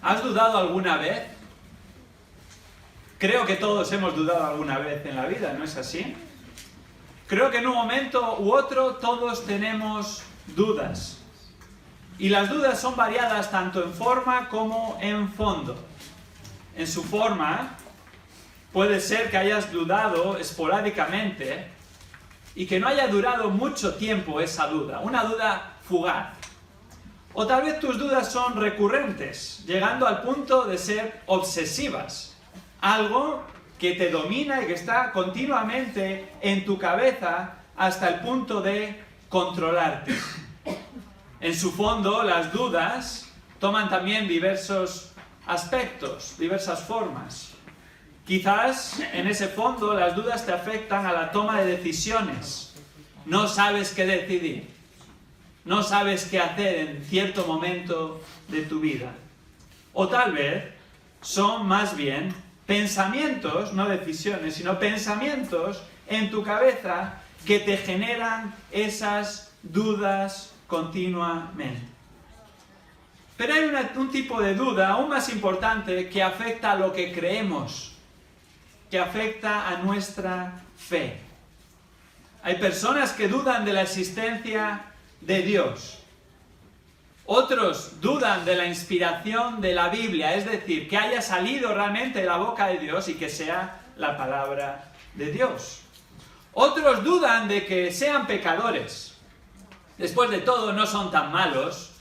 ¿Has dudado alguna vez? Creo que todos hemos dudado alguna vez en la vida, ¿no es así? Creo que en un momento u otro todos tenemos dudas. Y las dudas son variadas tanto en forma como en fondo. En su forma, puede ser que hayas dudado esporádicamente y que no haya durado mucho tiempo esa duda, una duda fugaz. O tal vez tus dudas son recurrentes, llegando al punto de ser obsesivas. Algo que te domina y que está continuamente en tu cabeza hasta el punto de controlarte. En su fondo, las dudas toman también diversos aspectos, diversas formas. Quizás en ese fondo las dudas te afectan a la toma de decisiones. No sabes qué decidir. No sabes qué hacer en cierto momento de tu vida. O tal vez son más bien pensamientos, no decisiones, sino pensamientos en tu cabeza que te generan esas dudas continuamente. Pero hay un tipo de duda aún más importante que afecta a lo que creemos, que afecta a nuestra fe. Hay personas que dudan de la existencia de Dios. Otros dudan de la inspiración de la Biblia, es decir, que haya salido realmente de la boca de Dios y que sea la palabra de Dios. Otros dudan de que sean pecadores. Después de todo, no son tan malos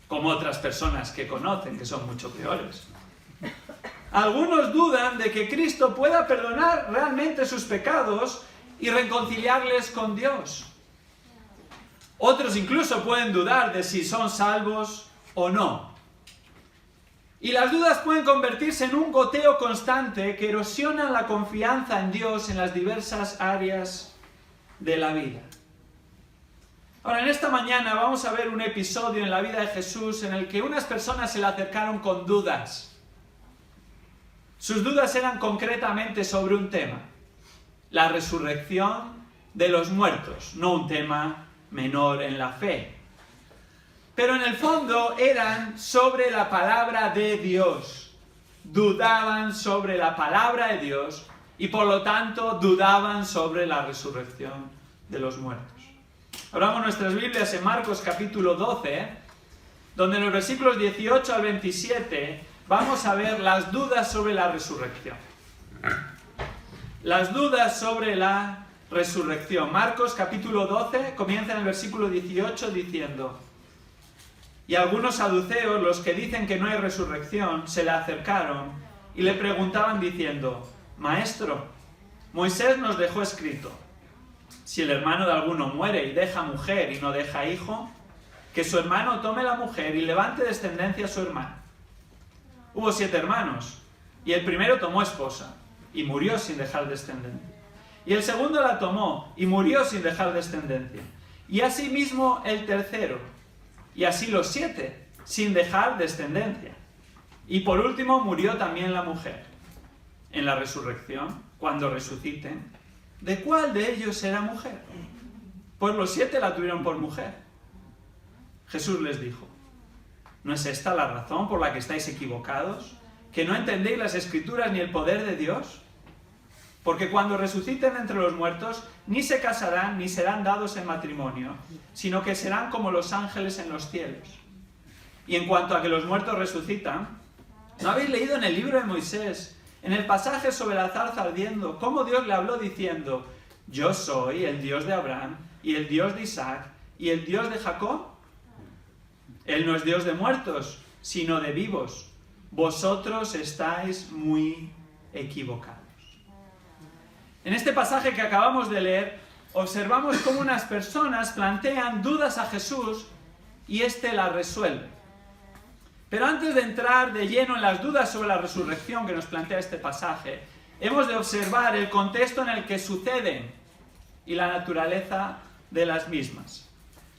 como otras personas que conocen, que son mucho peores. Algunos dudan de que Cristo pueda perdonar realmente sus pecados y reconciliarles con Dios. Otros incluso pueden dudar de si son salvos o no. Y las dudas pueden convertirse en un goteo constante que erosiona la confianza en Dios en las diversas áreas de la vida. Ahora, en esta mañana vamos a ver un episodio en la vida de Jesús en el que unas personas se le acercaron con dudas. Sus dudas eran concretamente sobre un tema: la resurrección de los muertos, no un tema menor en la fe. Pero en el fondo eran sobre la palabra de Dios. Dudaban sobre la palabra de Dios y por lo tanto dudaban sobre la resurrección de los muertos. Abramos nuestras Biblias en Marcos capítulo 12, donde en los versículos 18 al 27 vamos a ver las dudas sobre la resurrección. Las dudas sobre la resurrección. Marcos capítulo 12 comienza en el versículo 18 diciendo: y algunos saduceos, los que dicen que no hay resurrección, se le acercaron y le preguntaban diciendo: Maestro, Moisés nos dejó escrito, si el hermano de alguno muere y deja mujer y no deja hijo, que su hermano tome la mujer y levante descendencia a su hermano. Hubo 7 hermanos, y el primero tomó esposa y murió sin dejar descendencia. Y el segundo la tomó y murió sin dejar descendencia. Y asimismo el tercero. Y así los 7, sin dejar descendencia. Y por último murió también la mujer. En la resurrección, cuando resuciten, ¿de cuál de ellos será mujer? Pues los 7 la tuvieron por mujer. Jesús les dijo: ¿no es esta la razón por la que estáis equivocados? ¿Que no entendéis las Escrituras ni el poder de Dios? Porque cuando resuciten entre los muertos, ni se casarán ni serán dados en matrimonio, sino que serán como los ángeles en los cielos. Y en cuanto a que los muertos resucitan, ¿no habéis leído en el libro de Moisés, en el pasaje sobre la zarza ardiendo, cómo Dios le habló diciendo: yo soy el Dios de Abraham, y el Dios de Isaac, y el Dios de Jacob? Él no es Dios de muertos, sino de vivos. Vosotros estáis muy equivocados. En este pasaje que acabamos de leer, observamos cómo unas personas plantean dudas a Jesús y éste las resuelve. Pero antes de entrar de lleno en las dudas sobre la resurrección que nos plantea este pasaje, hemos de observar el contexto en el que suceden y la naturaleza de las mismas.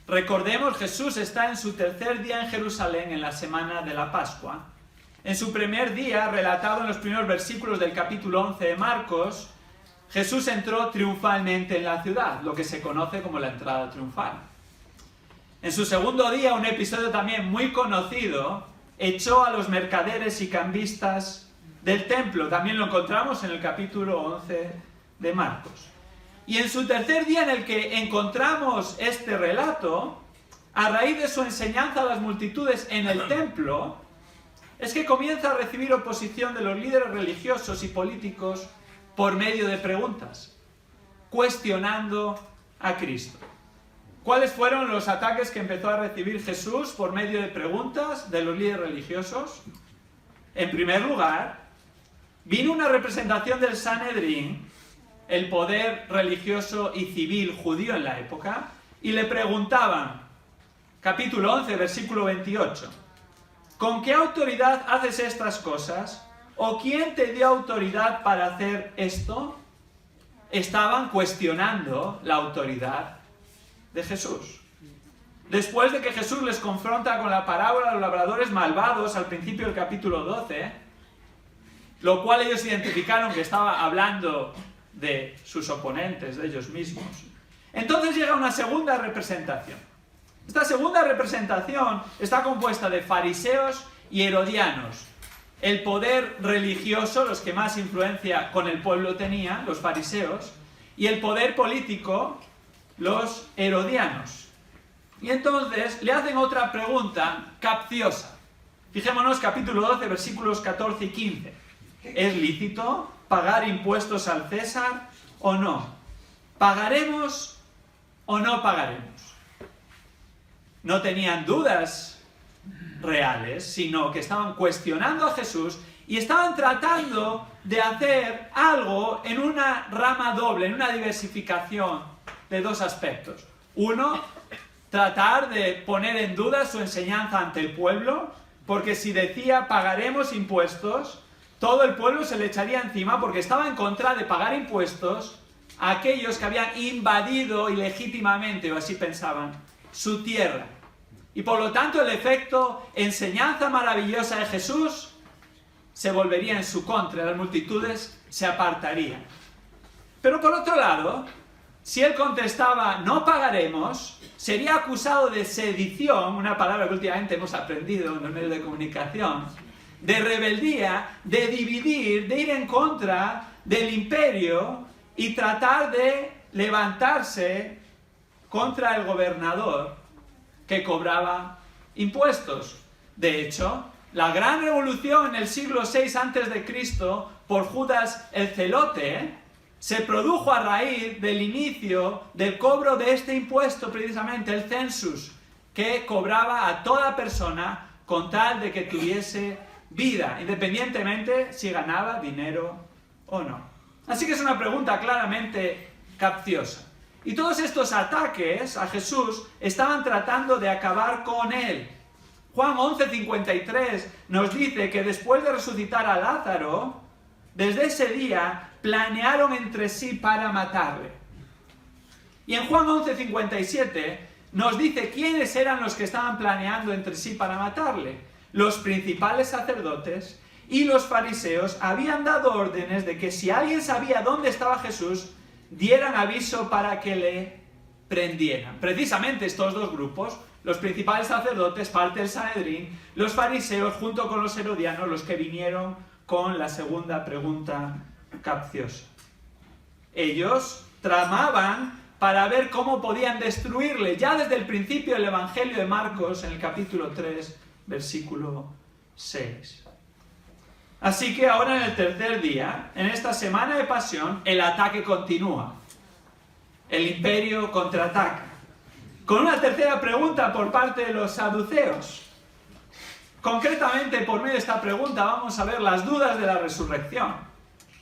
Recordemos, Jesús está en su 3er día en Jerusalén en la semana de la Pascua. En su primer día, relatado en los primeros versículos del capítulo 11 de Marcos, Jesús entró triunfalmente en la ciudad, lo que se conoce como la entrada triunfal. En su segundo día, un episodio también muy conocido, echó a los mercaderes y cambistas del templo. También lo encontramos en el capítulo 11 de Marcos. Y en su tercer día en el que encontramos este relato, a raíz de su enseñanza a las multitudes en el templo, es que comienza a recibir oposición de los líderes religiosos y políticos por medio de preguntas, cuestionando a Cristo. ¿Cuáles fueron los ataques que empezó a recibir Jesús por medio de preguntas de los líderes religiosos? En primer lugar, vino una representación del Sanedrín, el poder religioso y civil judío en la época, y le preguntaban, capítulo 11, versículo 28, ¿con qué autoridad haces estas cosas? ¿O quién te dio autoridad para hacer esto? Estaban cuestionando la autoridad de Jesús. Después de que Jesús les confronta con la parábola de los labradores malvados al principio del capítulo 12, lo cual ellos identificaron que estaba hablando de sus oponentes, de ellos mismos, entonces llega una segunda representación. Esta segunda representación está compuesta de fariseos y herodianos. El poder religioso, los que más influencia con el pueblo tenían, los fariseos, y el poder político, los herodianos. Y entonces le hacen otra pregunta capciosa. Fijémonos capítulo 12, versículos 14 y 15. ¿Es lícito pagar impuestos al César o no? ¿Pagaremos o no pagaremos? No tenían dudas reales, sino que estaban cuestionando a Jesús y estaban tratando de hacer algo en una rama doble, en una diversificación de dos aspectos. Uno, tratar de poner en duda su enseñanza ante el pueblo, porque si decía pagaremos impuestos, todo el pueblo se le echaría encima porque estaba en contra de pagar impuestos a aquellos que habían invadido ilegítimamente, o así pensaban, su tierra. Y por lo tanto el efecto enseñanza maravillosa de Jesús se volvería en su contra, las multitudes se apartarían. Pero por otro lado, si él contestaba no pagaremos, sería acusado de sedición, una palabra que últimamente hemos aprendido en los medios de comunicación, de rebeldía, de dividir, de ir en contra del imperio y tratar de levantarse contra el gobernador que cobraba impuestos. De hecho, la gran revolución en el siglo VI a.C. por Judas el Celote se produjo a raíz del inicio del cobro de este impuesto, precisamente el census, que cobraba a toda persona con tal de que tuviese vida, independientemente si ganaba dinero o no. Así que es una pregunta claramente capciosa. Y todos estos ataques a Jesús estaban tratando de acabar con él. Juan 11:53 nos dice que después de resucitar a Lázaro, desde ese día planearon entre sí para matarle. Y en Juan 11:57 nos dice quiénes eran los que estaban planeando entre sí para matarle. Los principales sacerdotes y los fariseos habían dado órdenes de que si alguien sabía dónde estaba Jesús, dieran aviso para que le prendieran. Precisamente estos dos grupos, los principales sacerdotes, parte del Sanedrín, los fariseos junto con los herodianos, los que vinieron con la segunda pregunta capciosa. Ellos tramaban para ver cómo podían destruirle, ya desde el principio del Evangelio de Marcos, en el capítulo 3, versículo 6. Así que ahora en el tercer día, en esta semana de pasión, el ataque continúa. El imperio contraataca. Con una tercera pregunta por parte de los saduceos. Concretamente, por medio de esta pregunta, vamos a ver las dudas de la resurrección.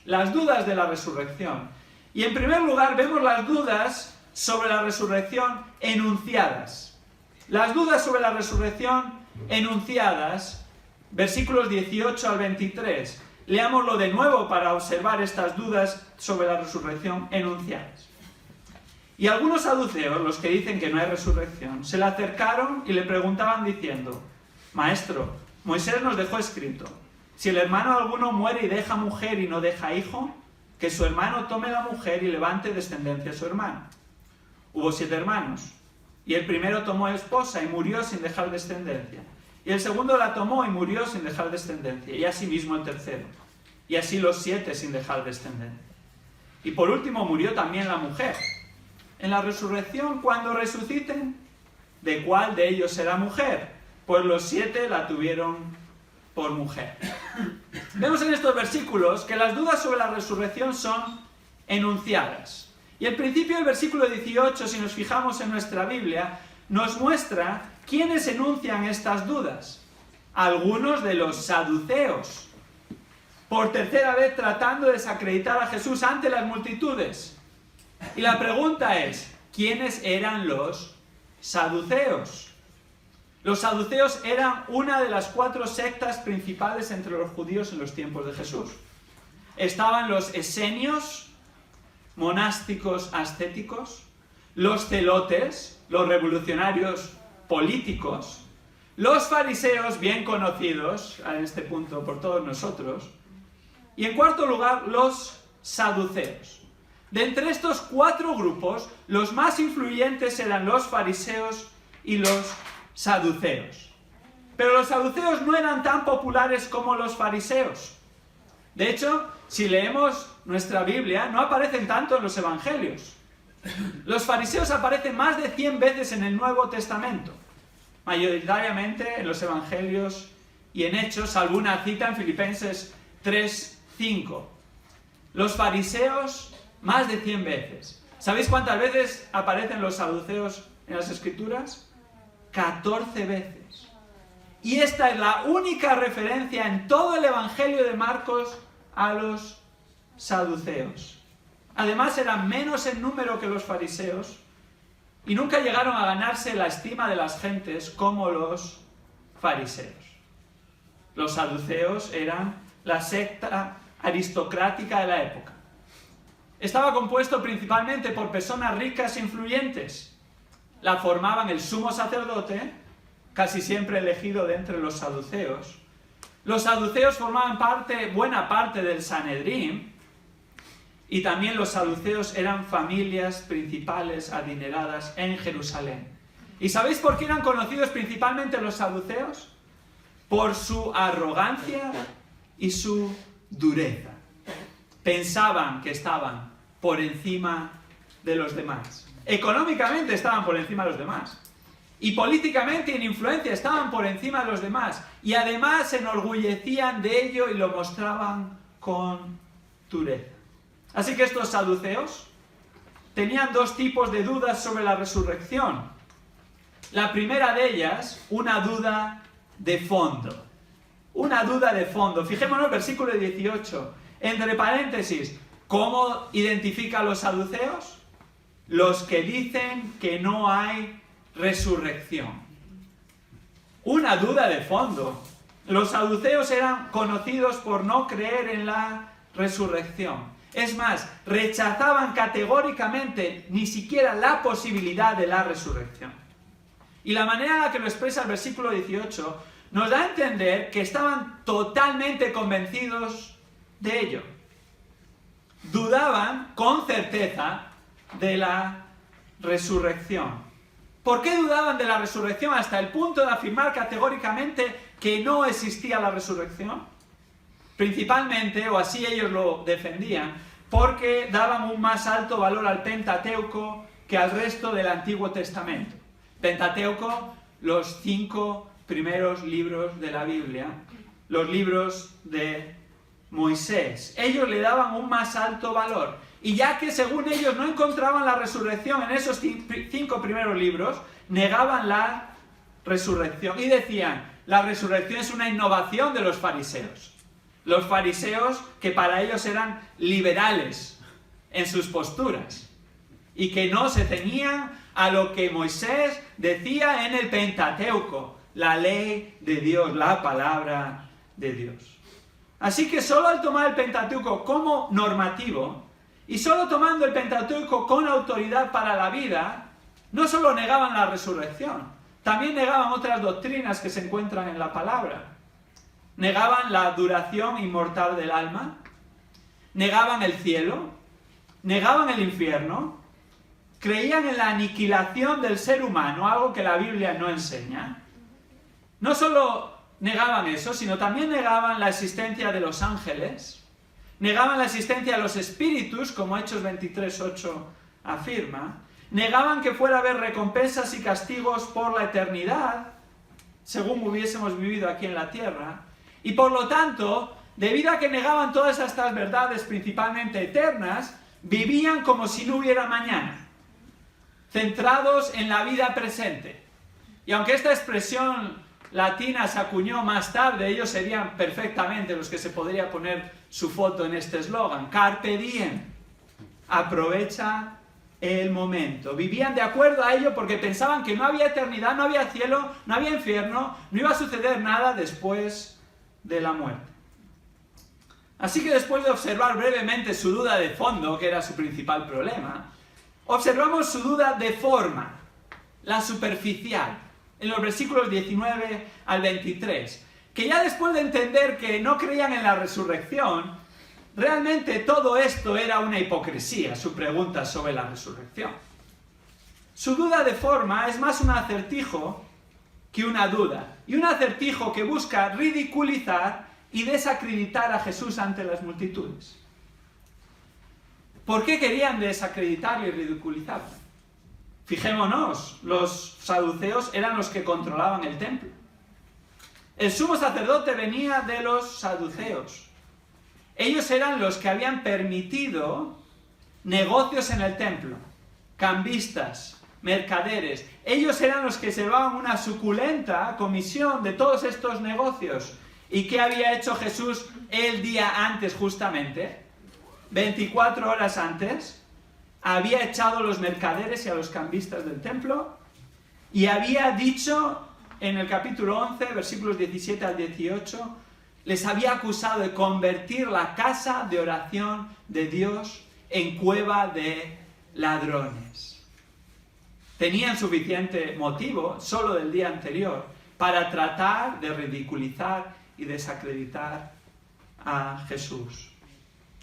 Las dudas de la resurrección. Y en primer lugar, vemos las dudas sobre la resurrección enunciadas. Las dudas sobre la resurrección enunciadas, versículos 18 al 23. Leámoslo de nuevo para observar estas dudas sobre la resurrección enunciadas. Y algunos saduceos, los que dicen que no hay resurrección, se le acercaron y le preguntaban diciendo: Maestro, Moisés nos dejó escrito, si el hermano alguno muere y deja mujer y no deja hijo, que su hermano tome la mujer y levante descendencia a su hermano. Hubo 7 hermanos, y el primero tomó esposa y murió sin dejar descendencia. Y el segundo la tomó y murió sin dejar descendencia. Y asimismo el tercero. Y así los 7 sin dejar descendencia. Y por último murió también la mujer. En la resurrección, cuando resuciten, ¿de cuál de ellos será mujer? Pues los 7 la tuvieron por mujer. Vemos en estos versículos que las dudas sobre la resurrección son enunciadas. Y el principio del versículo 18, si nos fijamos en nuestra Biblia, nos muestra quiénes enuncian estas dudas. Algunos de los saduceos, por tercera vez tratando de desacreditar a Jesús ante las multitudes. Y la pregunta es, ¿quiénes eran los saduceos? Los saduceos eran una de las 4 sectas principales entre los judíos en los tiempos de Jesús. Estaban los esenios, monásticos ascéticos, los celotes, los revolucionarios políticos, los fariseos, bien conocidos en este punto por todos nosotros, y en cuarto lugar, los saduceos. De entre estos 4 grupos, los más influyentes eran los fariseos y los saduceos. Pero los saduceos no eran tan populares como los fariseos. De hecho, si leemos nuestra Biblia, no aparecen tanto en los evangelios. Los fariseos aparecen más de 100 veces en el Nuevo Testamento, mayoritariamente en los evangelios y en Hechos, salvo una cita en Filipenses 3:5. Los fariseos, más de 100 veces. ¿Sabéis cuántas veces aparecen los saduceos en las Escrituras? 14 veces. Y esta es la única referencia en todo el Evangelio de Marcos a los saduceos. Además eran menos en número que los fariseos y nunca llegaron a ganarse la estima de las gentes como los fariseos. Los saduceos eran la secta aristocrática de la época. Estaba compuesto principalmente por personas ricas e influyentes. La formaban el sumo sacerdote, casi siempre elegido de entre los saduceos. Los saduceos formaban buena parte del Sanedrín, y también los saduceos eran familias principales adineradas en Jerusalén. ¿Y sabéis por qué eran conocidos principalmente los saduceos? Por su arrogancia y su dureza. Pensaban que estaban por encima de los demás. Económicamente estaban por encima de los demás. Y políticamente en influencia estaban por encima de los demás. Y además se enorgullecían de ello y lo mostraban con dureza. Así que estos saduceos tenían 2 tipos de dudas sobre la resurrección. La primera de ellas, una duda de fondo. Una duda de fondo. Fijémonos en el versículo 18. Entre paréntesis, ¿cómo identifica a los saduceos? Los que dicen que no hay resurrección. Una duda de fondo. Los saduceos eran conocidos por no creer en la resurrección. Es más, rechazaban categóricamente ni siquiera la posibilidad de la resurrección. Y la manera en la que lo expresa el versículo 18 nos da a entender que estaban totalmente convencidos de ello. Dudaban con certeza de la resurrección. ¿Por qué dudaban de la resurrección hasta el punto de afirmar categóricamente que no existía la resurrección? Principalmente, o así ellos lo defendían, porque daban un más alto valor al Pentateuco que al resto del Antiguo Testamento. Pentateuco, los 5 primeros libros de la Biblia, los libros de Moisés. Ellos le daban un más alto valor. Y ya que según ellos no encontraban la resurrección en esos 5 primeros libros, negaban la resurrección y decían, la resurrección es una innovación de los fariseos. Los fariseos que para ellos eran liberales en sus posturas y que no se ceñían a lo que Moisés decía en el Pentateuco, la ley de Dios, la palabra de Dios. Así que solo al tomar el Pentateuco como normativo y solo tomando el Pentateuco con autoridad para la vida, no solo negaban la resurrección, también negaban otras doctrinas que se encuentran en la palabra. Negaban la duración inmortal del alma, negaban el cielo, negaban el infierno, creían en la aniquilación del ser humano, algo que la Biblia no enseña, no solo negaban eso, sino también negaban la existencia de los ángeles, negaban la existencia de los espíritus, como Hechos 23:8 afirma, negaban que fuera a haber recompensas y castigos por la eternidad, según hubiésemos vivido aquí en la tierra, y por lo tanto, debido a que negaban todas estas verdades principalmente eternas, vivían como si no hubiera mañana, centrados en la vida presente. Y aunque esta expresión latina se acuñó más tarde, ellos serían perfectamente los que se podría poner su foto en este eslogan, Carpe diem, aprovecha el momento. Vivían de acuerdo a ello porque pensaban que no había eternidad, no había cielo, no había infierno, no iba a suceder nada después de la muerte. Así que después de observar brevemente su duda de fondo, que era su principal problema, observamos su duda de forma, la superficial, en los versículos 19 al 23, que ya después de entender que no creían en la resurrección, realmente todo esto era una hipocresía, su pregunta sobre la resurrección. Su duda de forma es más un acertijo que una duda, y un acertijo que busca ridiculizar y desacreditar a Jesús ante las multitudes. ¿Por qué querían desacreditarlo y ridiculizarlo? Fijémonos, los saduceos eran los que controlaban el templo. El sumo sacerdote venía de los saduceos. Ellos eran los que habían permitido negocios en el templo, cambistas, mercaderes. Ellos eran los que se llevaban una suculenta comisión de todos estos negocios. ¿Y qué había hecho Jesús el día antes justamente? 24 horas antes, había echado a los mercaderes y a los cambistas del templo y había dicho en el capítulo 11, versículos 17 al 18, les había acusado de convertir la casa de oración de Dios en cueva de ladrones. Tenían suficiente motivo, solo del día anterior, para tratar de ridiculizar y desacreditar a Jesús.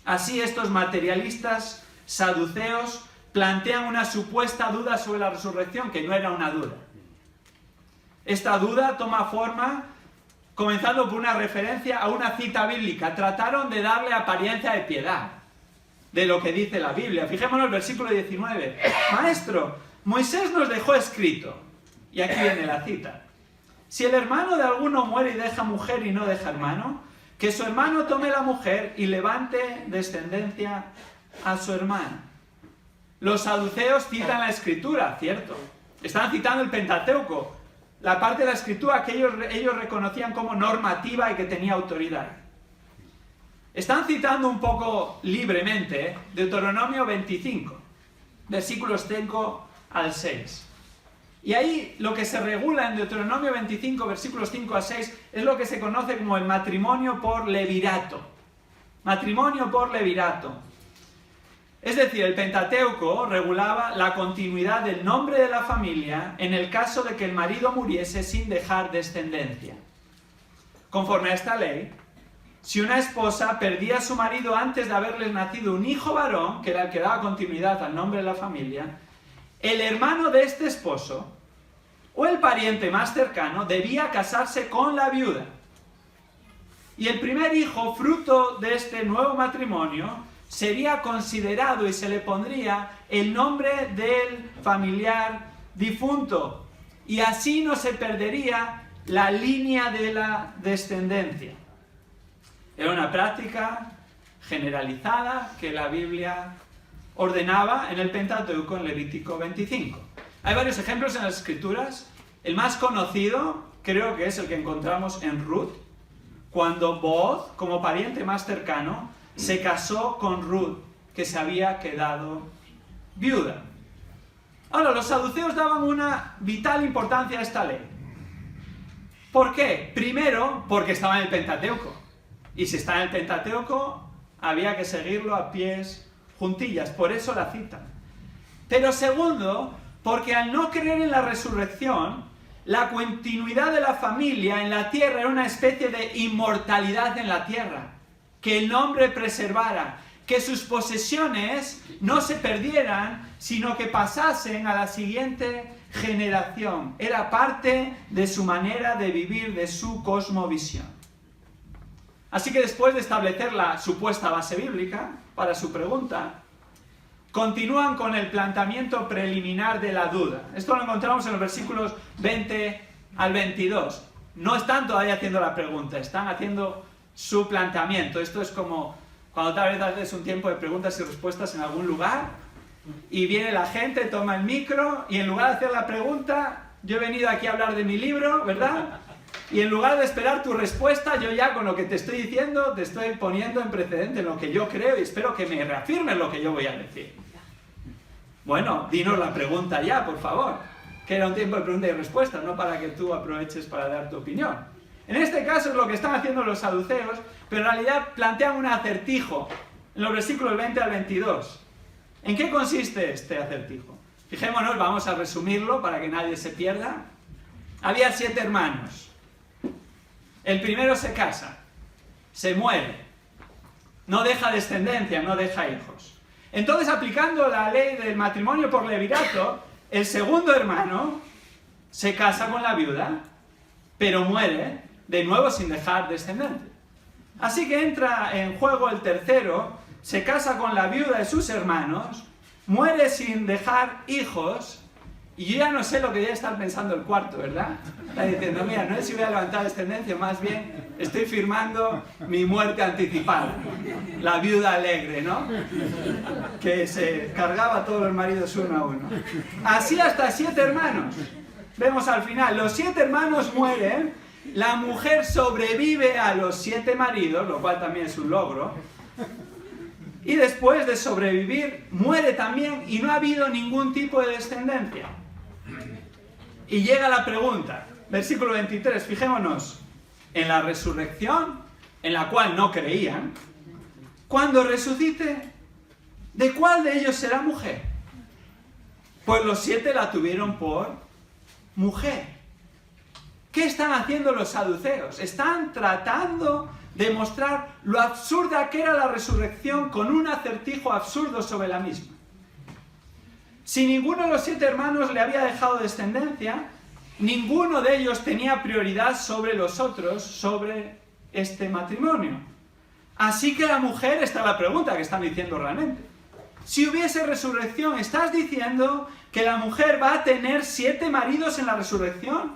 Así estos materialistas saduceos plantean una supuesta duda sobre la resurrección, que no era una duda. Esta duda toma forma comenzando por una referencia a una cita bíblica. Trataron de darle apariencia de piedad de lo que dice la Biblia. Fijémonos en el versículo 19. Maestro, Moisés nos dejó escrito, y aquí viene la cita: si el hermano de alguno muere y deja mujer y no deja hermano, que su hermano tome la mujer y levante descendencia a su hermano. Los saduceos citan la Escritura, ¿cierto? Están citando el Pentateuco, la parte de la Escritura que ellos reconocían como normativa y que tenía autoridad. Están citando un poco libremente Deuteronomio 25, versículos 5 al 6. Y ahí lo que se regula en Deuteronomio 25, versículos 5 a 6, es lo que se conoce como el matrimonio por levirato. Matrimonio por levirato. Es decir, el Pentateuco regulaba la continuidad del nombre de la familia en el caso de que el marido muriese sin dejar descendencia. Conforme a esta ley, si una esposa perdía a su marido antes de haberles nacido un hijo varón, que era el que daba continuidad al nombre de la familia, el hermano de este esposo o el pariente más cercano debía casarse con la viuda. Y el primer hijo, fruto de este nuevo matrimonio, sería considerado y se le pondría el nombre del familiar difunto. Y así no se perdería la línea de la descendencia. Era una práctica generalizada que la Biblia ordenaba en el Pentateuco en Levítico 25. Hay varios ejemplos en las Escrituras. El más conocido creo que es el que encontramos en Ruth, cuando Booz, como pariente más cercano, se casó con Ruth, que se había quedado viuda. Ahora, los saduceos daban una vital importancia a esta ley. ¿Por qué? Primero, porque estaba en el Pentateuco. Y si está en el Pentateuco, había que seguirlo a pies juntillas. Por eso la citan. Pero segundo, porque al no creer en la resurrección, la continuidad de la familia en la tierra era una especie de inmortalidad en la tierra. Que el nombre preservara, que sus posesiones no se perdieran, sino que pasasen a la siguiente generación, era parte de su manera de vivir, de su cosmovisión. Así que después de establecer la supuesta base bíblica para su pregunta, continúan con el planteamiento preliminar de la duda. Esto lo encontramos en los versículos 20 al 22. No están todavía haciendo la pregunta, están haciendo su planteamiento. Esto es como cuando tal vez haces un tiempo de preguntas y respuestas en algún lugar y viene la gente, toma el micro y en lugar de hacer la pregunta, yo he venido aquí a hablar de mi libro, ¿verdad? Y en lugar de esperar tu respuesta, yo ya con lo que te estoy diciendo, te estoy poniendo en precedente en lo que yo creo y espero que me reafirmes lo que yo voy a decir. Bueno, dinos la pregunta ya, por favor. Que era un tiempo de pregunta y respuesta, no para que tú aproveches para dar tu opinión. En este caso es lo que están haciendo los saduceos, pero en realidad plantean un acertijo en los versículos 20 al 22. ¿En qué consiste este acertijo? Fijémonos, vamos a resumirlo para que nadie se pierda. Había 7 hermanos. El primero se casa, se muere, no deja descendencia, no deja hijos. Entonces, aplicando la ley del matrimonio por levirato, el segundo hermano se casa con la viuda, pero muere de nuevo sin dejar descendencia. Así que entra en juego el tercero, se casa con la viuda de sus hermanos, muere sin dejar hijos, y yo ya no sé lo que debe estar pensando el cuarto, ¿verdad? Está diciendo, mira, no sé si voy a levantar descendencia, más bien estoy firmando mi muerte anticipada. La viuda alegre, ¿no? Que se cargaba a todos los maridos uno a uno. Así hasta 7 hermanos. Vemos al final, los 7 hermanos mueren, la mujer sobrevive a los 7 maridos, lo cual también es un logro, y después de sobrevivir, muere también y no ha habido ningún tipo de descendencia. Y llega la pregunta, versículo 23, fijémonos, en la resurrección, en la cual no creían, cuando resucite, ¿de cuál de ellos será mujer? Pues los 7 la tuvieron por mujer. ¿Qué están haciendo los saduceos? Están tratando de mostrar lo absurda que era la resurrección con un acertijo absurdo sobre la misma. Si ninguno de los 7 hermanos le había dejado descendencia, ninguno de ellos tenía prioridad sobre los otros, sobre este matrimonio. Así que la mujer, esta es la pregunta que están diciendo realmente. Si hubiese resurrección, ¿estás diciendo que la mujer va a tener 7 maridos en la resurrección?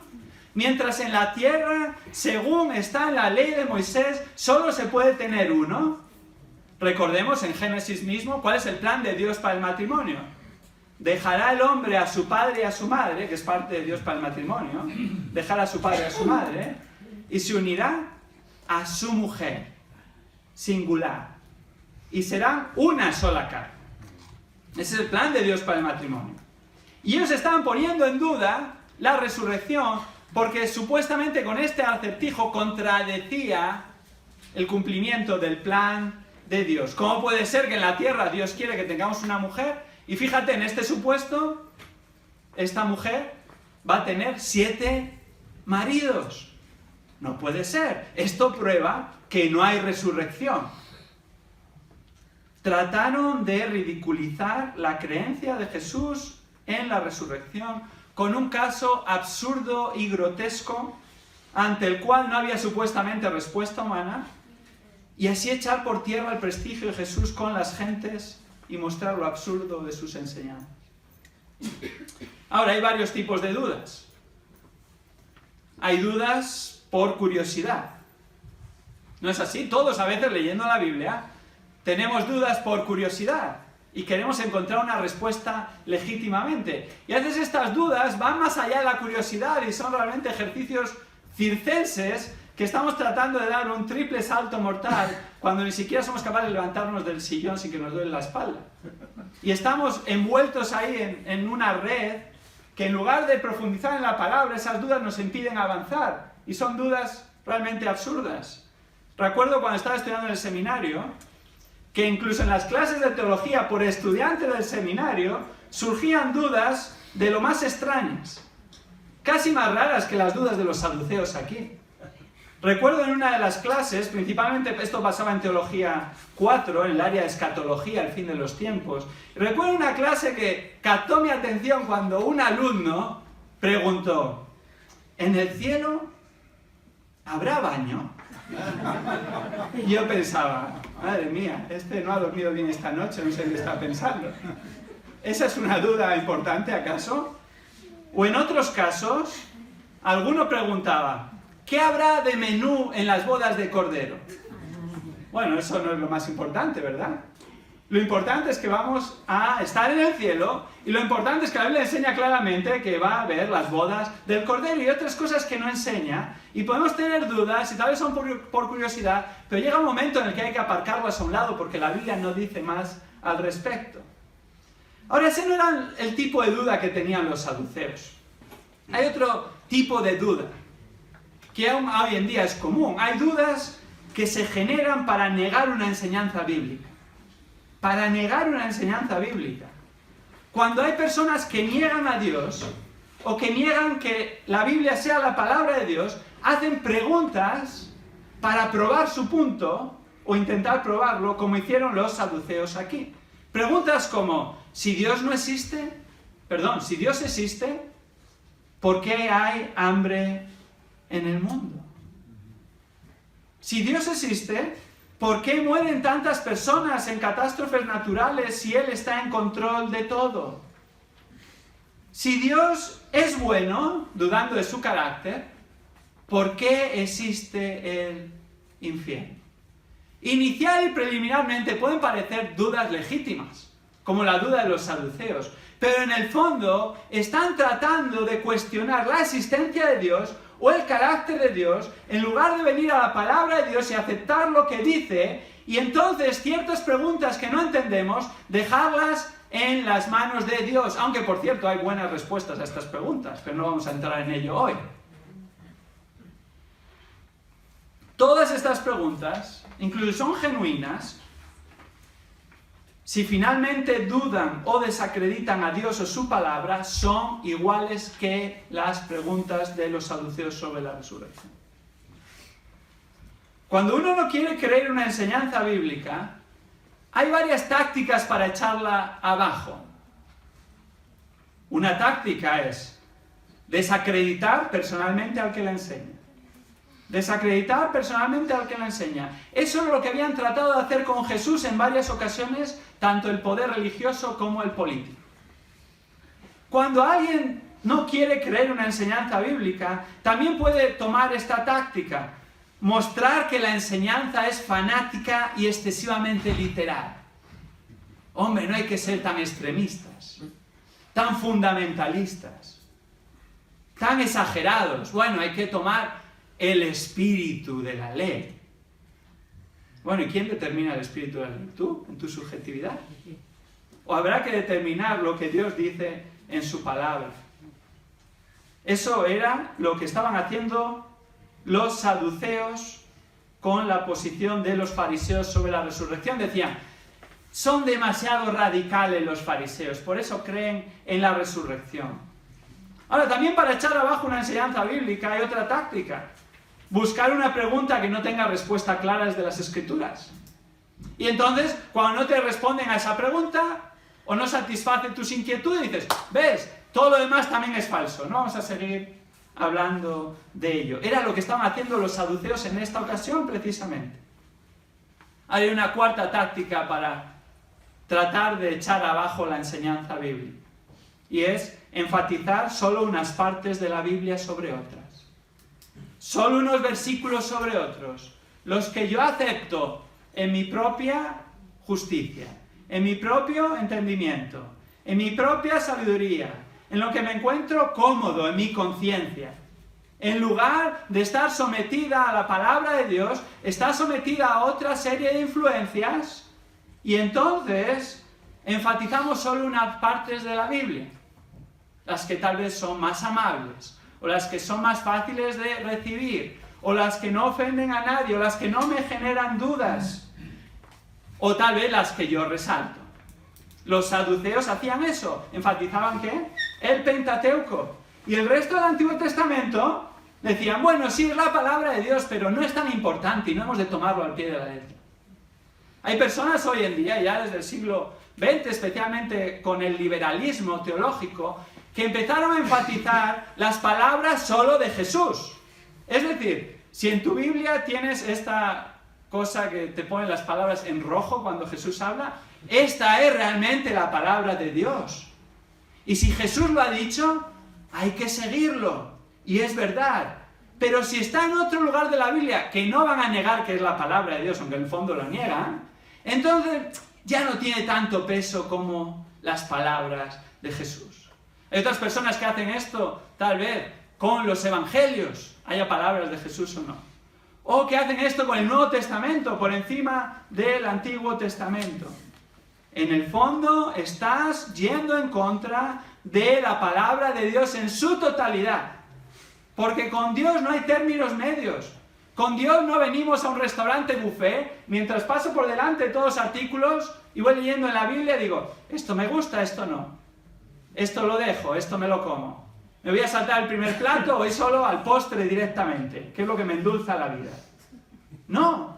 Mientras en la tierra, según está en la ley de Moisés, solo se puede tener uno. Recordemos en Génesis mismo cuál es el plan de Dios para el matrimonio. Dejará el hombre a su padre y a su madre, que es parte de Dios para el matrimonio, dejará a su padre y a su madre, y se unirá a su mujer, singular, y serán una sola carne. Ese es el plan de Dios para el matrimonio. Y ellos estaban poniendo en duda la resurrección, porque supuestamente con este acertijo contradecía el cumplimiento del plan de Dios. ¿Cómo puede ser que en la tierra Dios quiere que tengamos una mujer? Y fíjate, en este supuesto, esta mujer va a tener 7 maridos. No puede ser. Esto prueba que no hay resurrección. Trataron de ridiculizar la creencia de Jesús en la resurrección con un caso absurdo y grotesco ante el cual no había supuestamente respuesta humana, y así echar por tierra el prestigio de Jesús con las gentes y mostrar lo absurdo de sus enseñanzas. Ahora, hay varios tipos de dudas. Hay dudas por curiosidad. ¿No es así? Todos a veces leyendo la Biblia tenemos dudas por curiosidad y queremos encontrar una respuesta legítimamente. Y a veces estas dudas van más allá de la curiosidad y son realmente ejercicios circenses que estamos tratando de dar un triple salto mortal cuando ni siquiera somos capaces de levantarnos del sillón sin que nos duele la espalda. Y estamos envueltos ahí en una red que en lugar de profundizar en la palabra, esas dudas nos impiden avanzar. Y son dudas realmente absurdas. Recuerdo cuando estaba estudiando en el seminario, que incluso en las clases de teología por estudiantes del seminario surgían dudas de lo más extrañas, casi más raras que las dudas de los saduceos aquí. Recuerdo en una de las clases, principalmente esto pasaba en Teología 4, en el área de escatología, el fin de los tiempos. Recuerdo una clase que captó mi atención cuando un alumno preguntó, ¿en el cielo habrá baño? Y yo pensaba, madre mía, este no ha dormido bien esta noche, no sé qué está pensando. ¿Esa es una duda importante acaso? O en otros casos, alguno preguntaba, ¿qué habrá de menú en las bodas de Cordero? Bueno, eso no es lo más importante, ¿verdad? Lo importante es que vamos a estar en el cielo y lo importante es que la Biblia enseña claramente que va a haber las bodas del Cordero y otras cosas que no enseña y podemos tener dudas y tal vez son por curiosidad, pero llega un momento en el que hay que aparcarlas a un lado porque la Biblia no dice más al respecto. Ahora, ese no era el tipo de duda que tenían los saduceos. Hay otro tipo de duda que aún hoy en día es común. Hay dudas que se generan para negar una enseñanza bíblica. Para negar una enseñanza bíblica. Cuando hay personas que niegan a Dios o que niegan que la Biblia sea la palabra de Dios, hacen preguntas para probar su punto o intentar probarlo, como hicieron los saduceos aquí. Preguntas como, si Dios existe, ¿por qué hay hambre en el mundo? Si Dios existe, ¿por qué mueren tantas personas en catástrofes naturales si Él está en control de todo? Si Dios es bueno, dudando de su carácter, ¿por qué existe el infierno? Inicial y preliminarmente pueden parecer dudas legítimas, como la duda de los saduceos, pero en el fondo están tratando de cuestionar la existencia de Dios o el carácter de Dios, en lugar de venir a la palabra de Dios y aceptar lo que dice, y entonces ciertas preguntas que no entendemos, dejarlas en las manos de Dios, aunque por cierto hay buenas respuestas a estas preguntas, pero no vamos a entrar en ello hoy. Todas estas preguntas, incluso son genuinas, si finalmente dudan o desacreditan a Dios o su palabra, son iguales que las preguntas de los saduceos sobre la resurrección. Cuando uno no quiere creer una enseñanza bíblica, hay varias tácticas para echarla abajo. Una táctica es desacreditar personalmente al que la enseña. Desacreditar personalmente al que la enseña. Eso es lo que habían tratado de hacer con Jesús en varias ocasiones, tanto el poder religioso como el político. Cuando alguien no quiere creer una enseñanza bíblica, también puede tomar esta táctica, mostrar que la enseñanza es fanática y excesivamente literal. Hombre, no hay que ser tan extremistas, tan fundamentalistas, tan exagerados. Bueno, hay que tomar el espíritu de la ley. Bueno, ¿y quién determina el espíritu de la ley? ¿Tú? ¿En tu subjetividad? ¿O habrá que determinar lo que Dios dice en su palabra? Eso era lo que estaban haciendo los saduceos con la posición de los fariseos sobre la resurrección. Decían, son demasiado radicales los fariseos, por eso creen en la resurrección. Ahora, también para echar abajo una enseñanza bíblica hay otra táctica. Buscar una pregunta que no tenga respuesta clara desde las Escrituras. Y entonces, cuando no te responden a esa pregunta, o no satisfacen tus inquietudes, dices, ¿ves? Todo lo demás también es falso. No vamos a seguir hablando de ello. Era lo que estaban haciendo los saduceos en esta ocasión, precisamente. Hay una cuarta táctica para tratar de echar abajo la enseñanza bíblica. Y es enfatizar solo unas partes de la Biblia sobre otras. Solo unos versículos sobre otros. Los que yo acepto en mi propia justicia, en mi propio entendimiento, en mi propia sabiduría, en lo que me encuentro cómodo en mi conciencia. En lugar de estar sometida a la palabra de Dios, está sometida a otra serie de influencias y entonces enfatizamos solo unas partes de la Biblia. Las que tal vez son más amables, o las que son más fáciles de recibir, o las que no ofenden a nadie, o las que no me generan dudas, o tal vez las que yo resalto. Los saduceos hacían eso, enfatizaban ¿qué? El Pentateuco. Y el resto del Antiguo Testamento decían, bueno, sí es la palabra de Dios, pero no es tan importante y no hemos de tomarlo al pie de la letra. Hay personas hoy en día, ya desde el siglo XX, especialmente con el liberalismo teológico, que empezaron a enfatizar las palabras solo de Jesús. Es decir, si en tu Biblia tienes esta cosa que te pone las palabras en rojo cuando Jesús habla, esta es realmente la palabra de Dios. Y si Jesús lo ha dicho, hay que seguirlo. Y es verdad. Pero si está en otro lugar de la Biblia, que no van a negar que es la palabra de Dios, aunque en el fondo lo niegan, entonces ya no tiene tanto peso como las palabras de Jesús. Hay otras personas que hacen esto, tal vez, con los evangelios, haya palabras de Jesús o no. O que hacen esto con el Nuevo Testamento, por encima del Antiguo Testamento. En el fondo, estás yendo en contra de la palabra de Dios en su totalidad. Porque con Dios no hay términos medios. Con Dios no venimos a un restaurante buffet, mientras paso por delante todos los artículos y voy leyendo en la Biblia y digo, esto me gusta, esto no. Esto lo dejo, esto me lo como. Me voy a saltar el primer plato o voy solo al postre directamente, que es lo que me endulza la vida. No.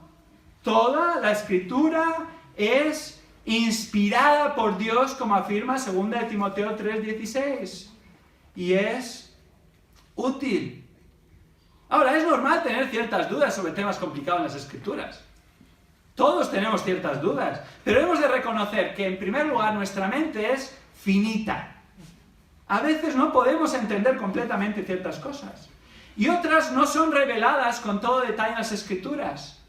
Toda la Escritura es inspirada por Dios, como afirma 2 Timoteo 3:16. Y es útil. Ahora, es normal tener ciertas dudas sobre temas complicados en las Escrituras. Todos tenemos ciertas dudas, pero hemos de reconocer que, en primer lugar, nuestra mente es finita. A veces no podemos entender completamente ciertas cosas. Y otras no son reveladas con todo detalle en las Escrituras.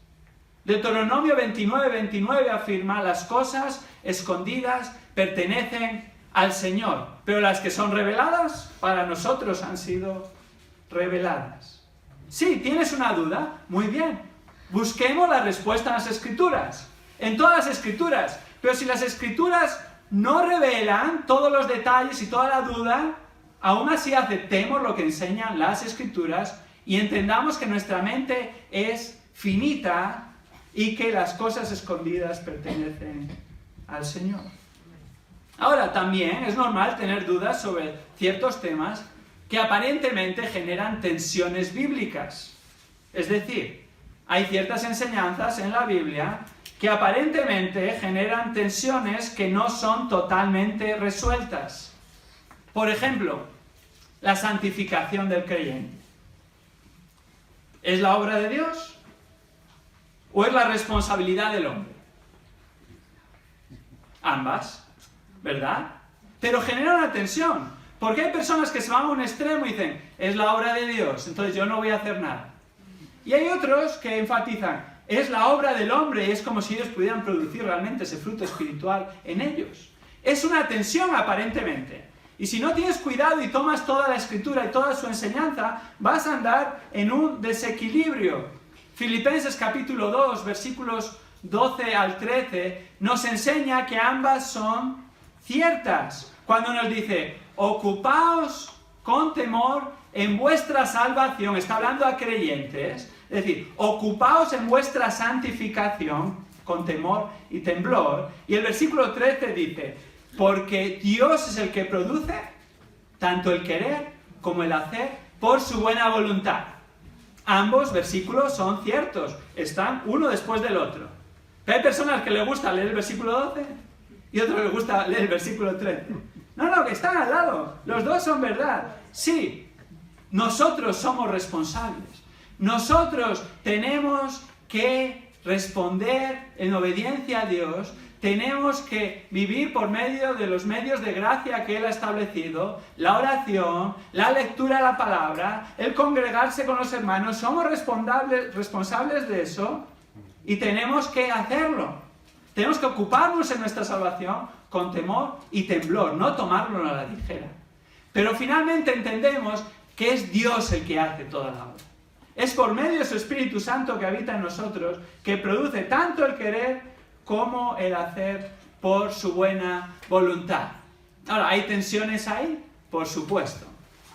Deuteronomio 29:29 afirma, las cosas escondidas pertenecen al Señor, pero las que son reveladas, para nosotros han sido reveladas. Sí, ¿tienes una duda? Muy bien. Busquemos la respuesta en las Escrituras. En todas las Escrituras. Pero si las Escrituras no revelan todos los detalles y toda la duda, aún así aceptemos lo que enseñan las Escrituras y entendamos que nuestra mente es finita y que las cosas escondidas pertenecen al Señor. Ahora, también es normal tener dudas sobre ciertos temas que aparentemente generan tensiones bíblicas. Es decir, hay ciertas enseñanzas en la Biblia que aparentemente generan tensiones que no son totalmente resueltas. Por ejemplo, la santificación del creyente. ¿Es la obra de Dios o es la responsabilidad del hombre? Ambas, ¿verdad? Pero genera una tensión. Porque hay personas que se van a un extremo y dicen, es la obra de Dios, entonces yo no voy a hacer nada. Y hay otros que enfatizan, es la obra del hombre y es como si ellos pudieran producir realmente ese fruto espiritual en ellos. Es una tensión aparentemente. Y si no tienes cuidado y tomas toda la Escritura y toda su enseñanza, vas a andar en un desequilibrio. Filipenses capítulo 2, versículos 12 al 13, nos enseña que ambas son ciertas. Cuando nos dice, ocupaos con temor en vuestra salvación, está hablando a creyentes, es decir, ocupaos en vuestra santificación con temor y temblor. Y el versículo 13 dice, porque Dios es el que produce tanto el querer como el hacer por su buena voluntad. Ambos versículos son ciertos, están uno después del otro. Pero hay personas que les gusta leer el versículo 12 y otros les gusta leer el versículo 13. No, que están al lado. Los dos son verdad. Sí, nosotros somos responsables. Nosotros tenemos que responder en obediencia a Dios. Tenemos que vivir por medio de los medios de gracia que Él ha establecido. La oración, la lectura de la palabra, el congregarse con los hermanos. Somos responsables de eso y tenemos que hacerlo. Tenemos que ocuparnos en nuestra salvación con temor y temblor, no tomarlo a la ligera. Pero finalmente entendemos que es Dios el que hace toda la obra. Es por medio de su Espíritu Santo que habita en nosotros, que produce tanto el querer como el hacer por su buena voluntad. Ahora, ¿hay tensiones ahí? Por supuesto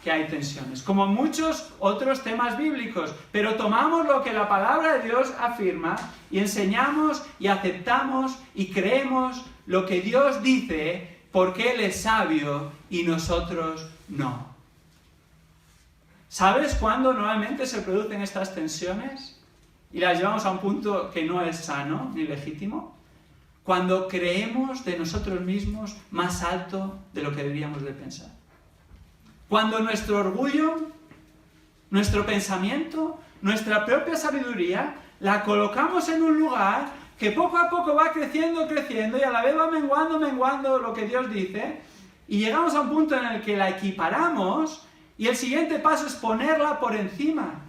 que hay tensiones, como muchos otros temas bíblicos, pero tomamos lo que la palabra de Dios afirma y enseñamos y aceptamos y creemos lo que Dios dice porque Él es sabio y nosotros no. ¿Sabes cuándo normalmente se producen estas tensiones y las llevamos a un punto que no es sano ni legítimo? Cuando creemos de nosotros mismos más alto de lo que deberíamos de pensar. Cuando nuestro orgullo, nuestro pensamiento, nuestra propia sabiduría, la colocamos en un lugar que poco a poco va creciendo y a la vez va menguando lo que Dios dice, y llegamos a un punto en el que la equiparamos y el siguiente paso es ponerla por encima.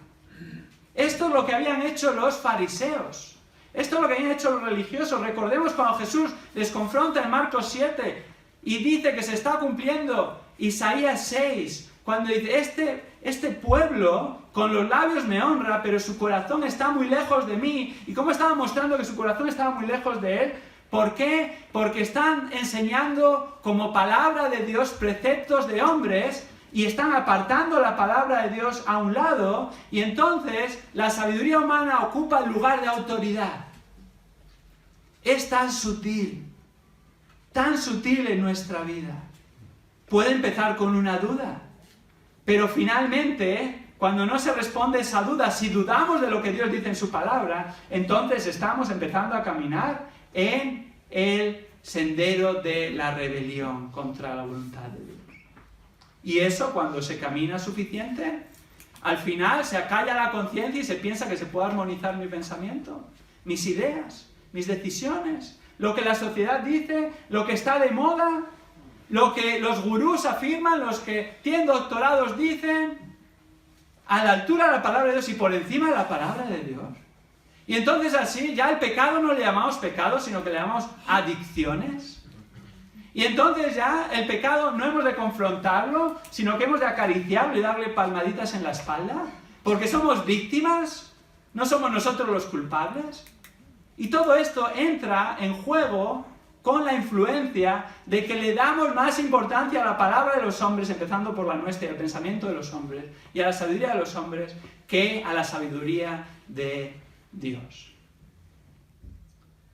Esto es lo que habían hecho los fariseos. Esto es lo que habían hecho los religiosos. Recordemos cuando Jesús les confronta en Marcos 7 y dice que se está cumpliendo Isaías 6, cuando dice, este pueblo con los labios me honra, pero su corazón está muy lejos de mí. ¿Y cómo estaba mostrando que su corazón estaba muy lejos de él? ¿Por qué? Porque están enseñando como palabra de Dios preceptos de hombres y están apartando la palabra de Dios a un lado, y entonces la sabiduría humana ocupa el lugar de autoridad. Es tan sutil en nuestra vida. Puede empezar con una duda, pero finalmente, cuando no se responde esa duda, si dudamos de lo que Dios dice en su palabra, entonces estamos empezando a caminar en el sendero de la rebelión contra la voluntad de Dios. Y eso, cuando se camina suficiente, al final se acalla la conciencia y se piensa que se puede armonizar mi pensamiento, mis ideas, mis decisiones, lo que la sociedad dice, lo que está de moda, lo que los gurús afirman, los que tienen doctorados dicen, a la altura de la palabra de Dios y por encima de la palabra de Dios. Y entonces así ya el pecado no le llamamos pecado, sino que le llamamos adicciones. Y entonces ya el pecado no hemos de confrontarlo, sino que hemos de acariciarlo y darle palmaditas en la espalda, porque somos víctimas, no somos nosotros los culpables. Y todo esto entra en juego con la influencia de que le damos más importancia a la palabra de los hombres, empezando por la nuestra y el pensamiento de los hombres, y a la sabiduría de los hombres, que a la sabiduría de Dios.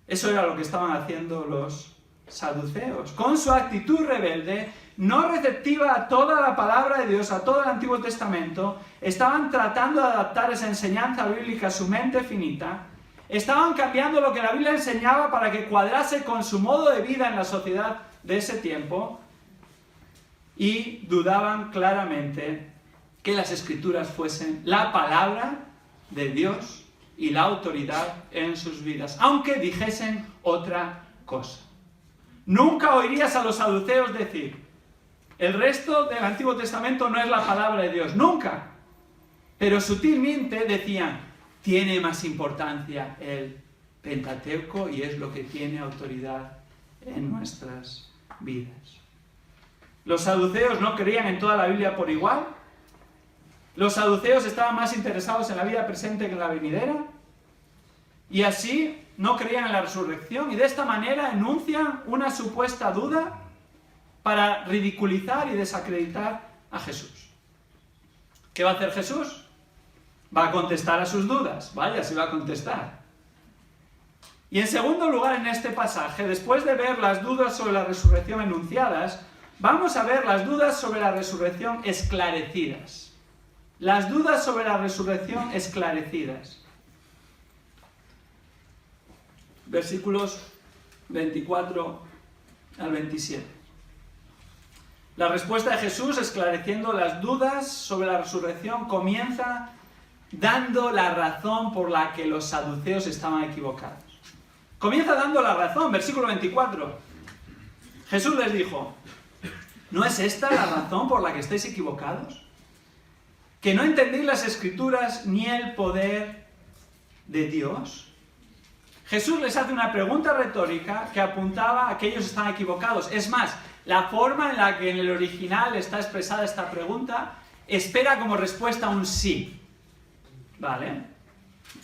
Eso era lo que estaban haciendo los saduceos. Con su actitud rebelde, no receptiva a toda la palabra de Dios, a todo el Antiguo Testamento, estaban tratando de adaptar esa enseñanza bíblica a su mente finita. Estaban cambiando lo que la Biblia enseñaba para que cuadrase con su modo de vida en la sociedad de ese tiempo, y dudaban claramente que las Escrituras fuesen la palabra de Dios y la autoridad en sus vidas, aunque dijesen otra cosa. Nunca oirías a los saduceos decir, el resto del Antiguo Testamento no es la palabra de Dios, nunca. Pero sutilmente decían, tiene más importancia el Pentateuco y es lo que tiene autoridad en nuestras vidas. Los saduceos no creían en toda la Biblia por igual. Los saduceos estaban más interesados en la vida presente que en la venidera. Y así no creían en la resurrección, y de esta manera enuncian una supuesta duda para ridiculizar y desacreditar a Jesús. ¿Qué va a hacer Jesús? Va a contestar a sus dudas. Vaya, sí va a contestar. Y en segundo lugar, en este pasaje, después de ver las dudas sobre la resurrección enunciadas, vamos a ver las dudas sobre la resurrección esclarecidas. Las dudas sobre la resurrección esclarecidas. Versículos 24 al 27. La respuesta de Jesús, esclareciendo las dudas sobre la resurrección, comienza dando la razón por la que los saduceos estaban equivocados. Comienza dando la razón, versículo 24. Jesús les dijo, ¿no es esta la razón por la que estáis equivocados? ¿Que no entendéis las Escrituras ni el poder de Dios? Jesús les hace una pregunta retórica que apuntaba a que ellos estaban equivocados. Es más, la forma en la que en el original está expresada esta pregunta espera como respuesta un sí. ¿Vale?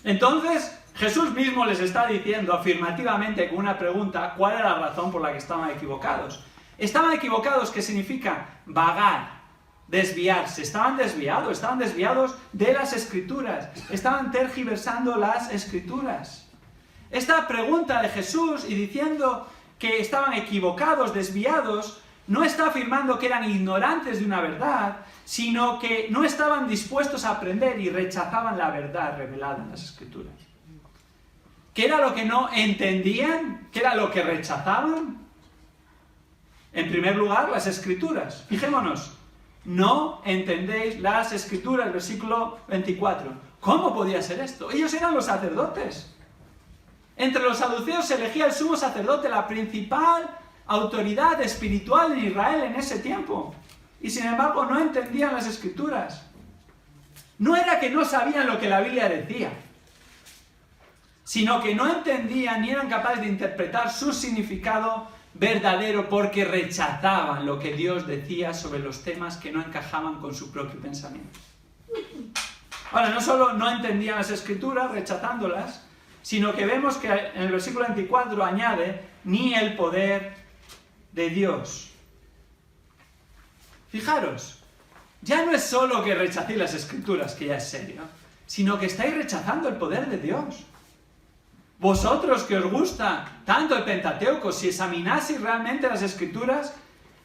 Entonces, Jesús mismo les está diciendo afirmativamente con una pregunta cuál era la razón por la que estaban equivocados. Estaban equivocados, que significa vagar, desviarse. Estaban desviados de las Escrituras. Estaban tergiversando las Escrituras. Esta pregunta de Jesús y diciendo que estaban equivocados, desviados, no está afirmando que eran ignorantes de una verdad, sino que no estaban dispuestos a aprender y rechazaban la verdad revelada en las Escrituras. ¿Qué era lo que no entendían? ¿Qué era lo que rechazaban? En primer lugar, las Escrituras. Fijémonos, no entendéis las Escrituras, versículo 24. ¿Cómo podía ser esto? Ellos eran los sacerdotes. Entre los saduceos se elegía el sumo sacerdote, la principal autoridad espiritual en Israel en ese tiempo. Y sin embargo no entendían las Escrituras. No era que no sabían lo que la Biblia decía, sino que no entendían ni eran capaces de interpretar su significado verdadero porque rechazaban lo que Dios decía sobre los temas que no encajaban con su propio pensamiento. Ahora, no solo no entendían las Escrituras rechazándolas, sino que vemos que en el versículo 24 añade ni el poder de Dios. Fijaros, ya no es solo que rechacéis las Escrituras, que ya es serio, sino que estáis rechazando el poder de Dios. Vosotros que os gusta tanto el Pentateuco, si examinaseis realmente las Escrituras,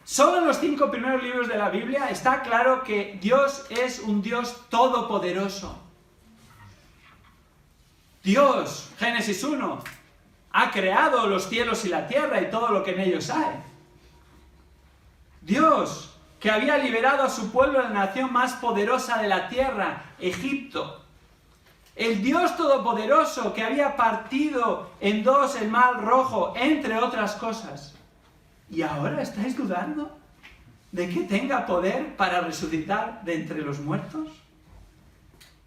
solo en los 5 primeros libros de la Biblia está claro que Dios es un Dios todopoderoso. Dios, Génesis 1, ha creado los cielos y la tierra y todo lo que en ellos hay. Dios, que había liberado a su pueblo de la nación más poderosa de la tierra, Egipto. El Dios todopoderoso que había partido en dos el mar rojo, entre otras cosas. ¿Y ahora estáis dudando de que tenga poder para resucitar de entre los muertos?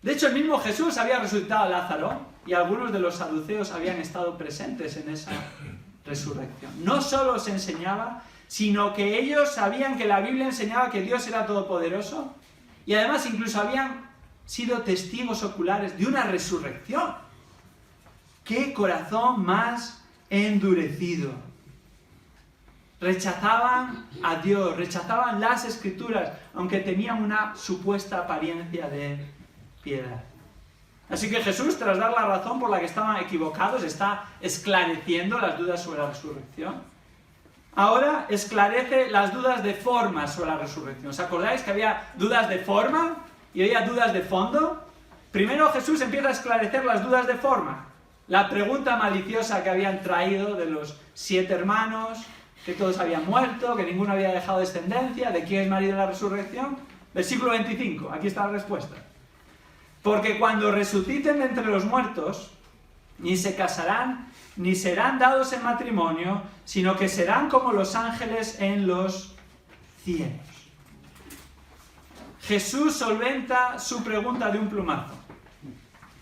De hecho, el mismo Jesús había resucitado a Lázaro y algunos de los saduceos habían estado presentes en esa resurrección. No solo se enseñaba, sino que ellos sabían que la Biblia enseñaba que Dios era todopoderoso y además incluso habían sido testigos oculares de una resurrección. ¡Qué corazón más endurecido! Rechazaban a Dios, rechazaban las Escrituras, aunque tenían una supuesta apariencia de piedad. Así que Jesús, tras dar la razón por la que estaban equivocados, está esclareciendo las dudas sobre la resurrección. Ahora esclarece las dudas de forma sobre la resurrección. ¿Os acordáis que había dudas de forma y había dudas de fondo? Primero Jesús empieza a esclarecer las dudas de forma. La pregunta maliciosa que habían traído de los 7 hermanos, que todos habían muerto, que ninguno había dejado descendencia, ¿de quién es marido en la resurrección? Versículo 25, aquí está la respuesta. Porque cuando resuciten de entre los muertos, ni se casarán, ni serán dados en matrimonio, sino que serán como los ángeles en los cielos. Jesús solventa su pregunta de un plumazo.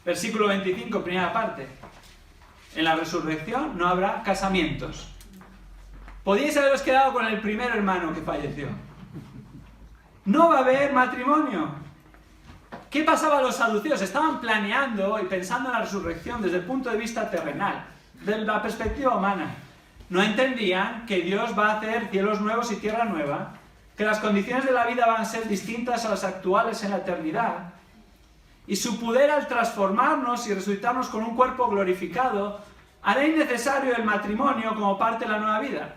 Versículo 25, primera parte. En la resurrección no habrá casamientos. Podíais haberos quedado con el primer hermano que falleció. No va a haber matrimonio. ¿Qué pasaba a los saduceos? Estaban planeando y pensando en la resurrección desde el punto de vista terrenal, desde la perspectiva humana. No entendían que Dios va a hacer cielos nuevos y tierra nueva, que las condiciones de la vida van a ser distintas a las actuales en la eternidad, y su poder al transformarnos y resucitarnos con un cuerpo glorificado hará innecesario el matrimonio como parte de la nueva vida.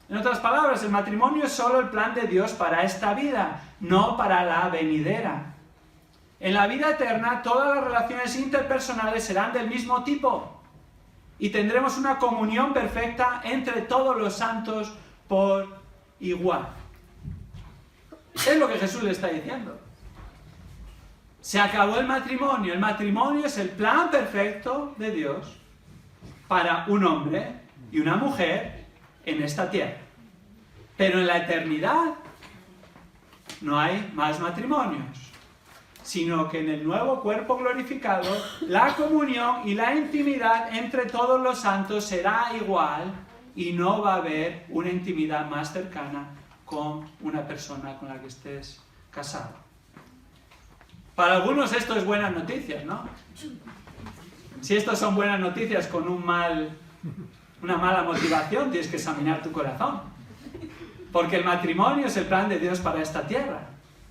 En otras palabras, el matrimonio es solo el plan de Dios para esta vida, no para la venidera. En la vida eterna, todas las relaciones interpersonales serán del mismo tipo y tendremos una comunión perfecta entre todos los santos por igual. Es lo que Jesús le está diciendo. Se acabó el matrimonio es el plan perfecto de Dios para un hombre y una mujer en esta tierra. Pero en la eternidad no hay más matrimonios, sino que en el nuevo cuerpo glorificado, la comunión y la intimidad entre todos los santos será igual y no va a haber una intimidad más cercana con una persona con la que estés casado. Para algunos esto es buenas noticias, ¿no? Si esto son buenas noticias con una mala motivación, tienes que examinar tu corazón. Porque el matrimonio es el plan de Dios para esta tierra.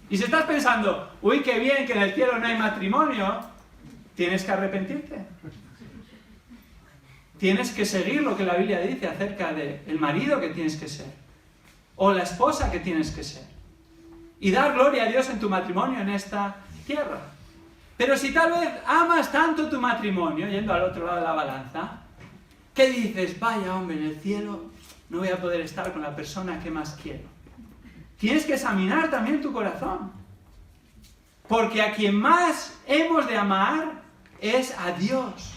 Y si estás pensando, uy, qué bien que en el cielo no hay matrimonio, tienes que arrepentirte. Tienes que seguir lo que la Biblia dice acerca del marido que tienes que ser, o la esposa que tienes que ser, y dar gloria a Dios en tu matrimonio en esta tierra. Pero si tal vez amas tanto tu matrimonio, yendo al otro lado de la balanza, ¿qué dices? Vaya hombre, en el cielo no voy a poder estar con la persona que más quiero. tienes que examinar también tu corazón. Porque a quien más hemos de amar es a Dios.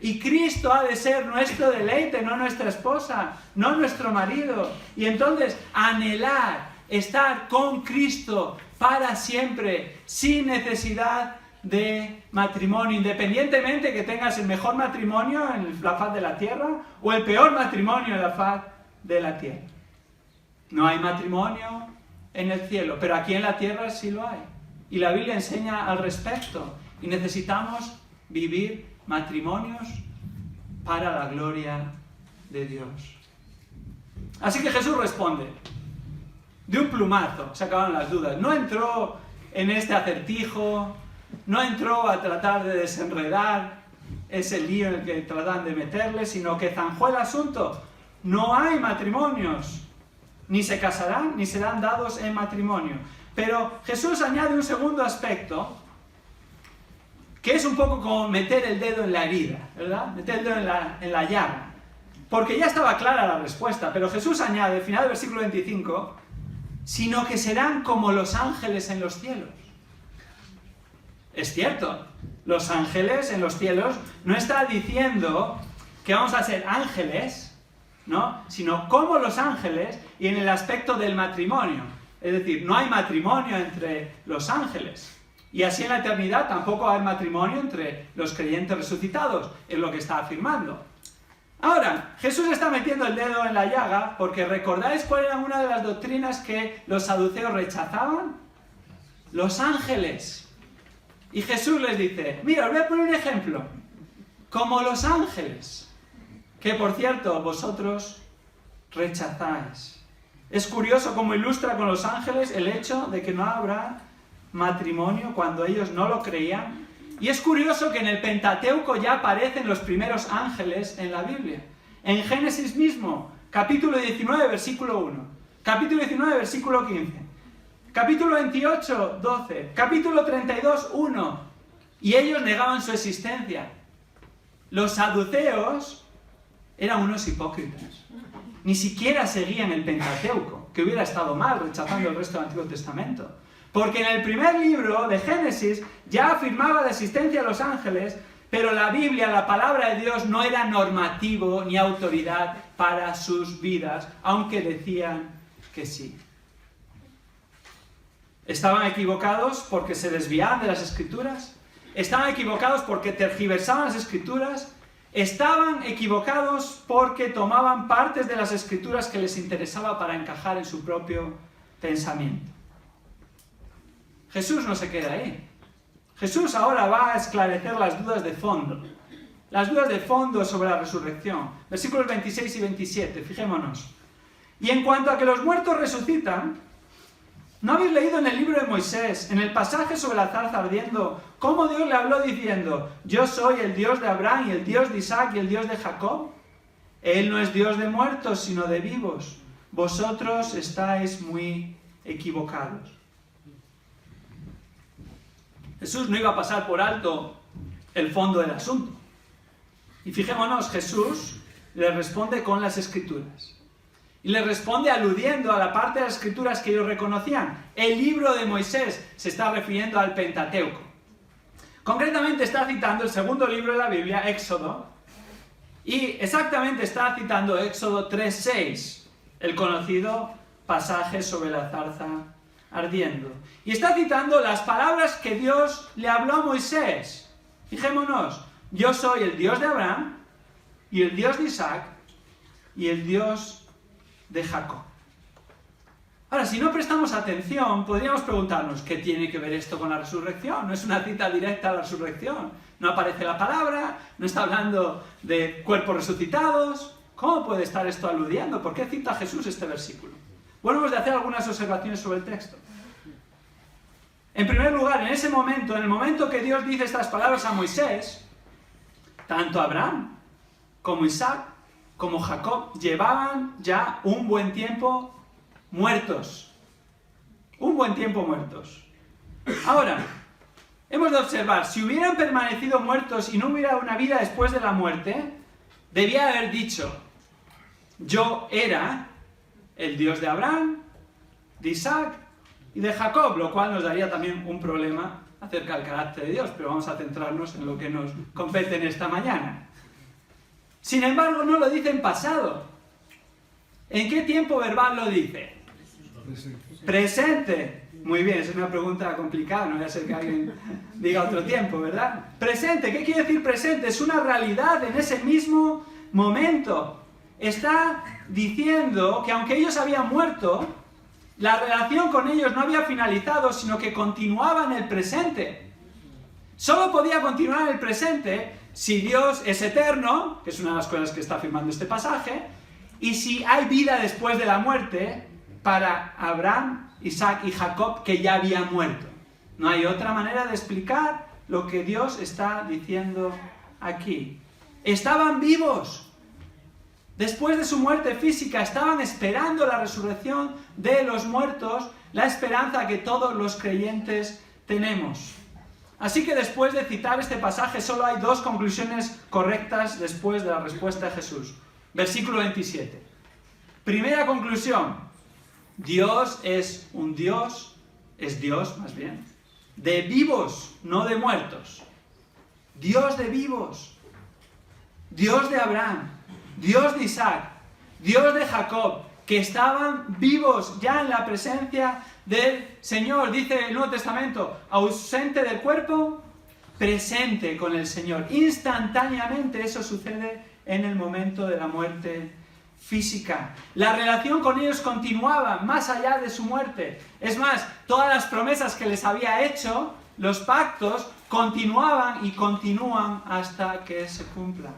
Y Cristo ha de ser nuestro deleite, no nuestra esposa, no nuestro marido. Y entonces anhelar estar con Cristo para siempre, sin necesidad de matrimonio, independientemente que tengas el mejor matrimonio en la faz de la tierra o el peor matrimonio en la faz de la tierra. No hay matrimonio en el cielo, pero aquí en la tierra sí lo hay. Y la Biblia enseña al respecto. Y necesitamos vivir matrimonios para la gloria de Dios. Así que Jesús responde. De un plumazo se acabaron las dudas. No entró en este acertijo, no entró a tratar de desenredar ese lío en el que tratan de meterle, sino que zanjó el asunto. No hay matrimonios, ni se casarán, ni serán dados en matrimonio. Pero Jesús añade un segundo aspecto, que es un poco como meter el dedo en la herida, ¿verdad? Meter el dedo en la llaga. Porque ya estaba clara la respuesta, pero Jesús añade, al final del versículo 25, sino que serán como los ángeles en los cielos. Es cierto, los ángeles en los cielos no está diciendo que vamos a ser ángeles, ¿no? Sino como los ángeles y en el aspecto del matrimonio. Es decir, no hay matrimonio entre los ángeles. Y así en la eternidad tampoco hay matrimonio entre los creyentes resucitados, es lo que está afirmando. Ahora, Jesús está metiendo el dedo en la llaga porque ¿recordáis cuál era una de las doctrinas que los saduceos rechazaban? Los ángeles. Y Jesús les dice, mira, os voy a poner un ejemplo. Como los ángeles, que por cierto vosotros rechazáis. Es curioso cómo ilustra con los ángeles el hecho de que no habrá matrimonio cuando ellos no lo creían. Y es curioso que en el Pentateuco ya aparecen los primeros ángeles en la Biblia. En Génesis mismo, capítulo 19, versículo 1. Capítulo 19, versículo 15. Capítulo 28, 12. Capítulo 32, 1. Y ellos negaban su existencia. Los saduceos eran unos hipócritas. Ni siquiera seguían el Pentateuco, que hubiera estado mal rechazando el resto del Antiguo Testamento. Porque en el primer libro de Génesis ya afirmaba la existencia de los ángeles, pero la Biblia, la palabra de Dios, no era normativo ni autoridad para sus vidas, aunque decían que sí. ¿Estaban equivocados porque se desviaban de las Escrituras? ¿Estaban equivocados porque tergiversaban las Escrituras? ¿Estaban equivocados porque tomaban partes de las Escrituras que les interesaba para encajar en su propio pensamiento? Jesús no se queda ahí. Jesús ahora va a esclarecer las dudas de fondo. Las dudas de fondo sobre la resurrección. Versículos 26 y 27, fijémonos. Y en cuanto a que los muertos resucitan, ¿no habéis leído en el libro de Moisés, en el pasaje sobre la zarza ardiendo, cómo Dios le habló diciendo, yo soy el Dios de Abraham y el Dios de Isaac y el Dios de Jacob? Él no es Dios de muertos, sino de vivos. Vosotros estáis muy equivocados. Jesús no iba a pasar por alto el fondo del asunto. Y fijémonos, Jesús le responde con las Escrituras. Y le responde aludiendo a la parte de las Escrituras que ellos reconocían. El libro de Moisés se está refiriendo al Pentateuco. Concretamente está citando el segundo libro de la Biblia, Éxodo. Y exactamente está citando Éxodo 3:6, el conocido pasaje sobre la zarza ardiendo. Y está citando las palabras que Dios le habló a Moisés. Fijémonos, yo soy el Dios de Abraham, y el Dios de Isaac, y el Dios de Jacob. Ahora, si no prestamos atención, podríamos preguntarnos, ¿qué tiene que ver esto con la resurrección? No es una cita directa a la resurrección. No aparece la palabra, no está hablando de cuerpos resucitados. ¿Cómo puede estar esto aludiendo? ¿Por qué cita Jesús este versículo? Bueno, hemos de hacer algunas observaciones sobre el texto. En primer lugar, en ese momento, en el momento que Dios dice estas palabras a Moisés, tanto Abraham como Isaac como Jacob llevaban ya un buen tiempo muertos. Un buen tiempo muertos. Ahora, hemos de observar, si hubieran permanecido muertos y no hubiera una vida después de la muerte, debía haber dicho, yo era el Dios de Abraham, de Isaac y de Jacob, lo cual nos daría también un problema acerca del carácter de Dios, pero vamos a centrarnos en lo que nos compete en esta mañana. Sin embargo, no lo dice en pasado. ¿En qué tiempo verbal lo dice? Presente. Muy bien, es una pregunta complicada, no voy a ser que alguien diga otro tiempo, ¿verdad? Presente, ¿qué quiere decir presente? Es una realidad en ese mismo momento. Está diciendo que aunque ellos habían muerto, la relación con ellos no había finalizado, sino que continuaba en el presente. Solo podía continuar en el presente si Dios es eterno, que es una de las cosas que está afirmando este pasaje, y si hay vida después de la muerte para Abraham, Isaac y Jacob, que ya habían muerto. No hay otra manera de explicar lo que Dios está diciendo aquí. Estaban vivos. Después de su muerte física, estaban esperando la resurrección de los muertos, la esperanza que todos los creyentes tenemos. Así que después de citar este pasaje, solo hay dos conclusiones correctas después de la respuesta de Jesús. Versículo 27. Primera conclusión. Dios es un Dios, es Dios más bien, de vivos, no de muertos. Dios de vivos. Dios de Abraham, Dios de Isaac, Dios de Jacob, que estaban vivos ya en la presencia del Señor. Dice el Nuevo Testamento, ausente del cuerpo, presente con el Señor. Instantáneamente eso sucede en el momento de la muerte física. La relación con ellos continuaba más allá de su muerte. Es más, todas las promesas que les había hecho, los pactos, continuaban y continúan hasta que se cumplan.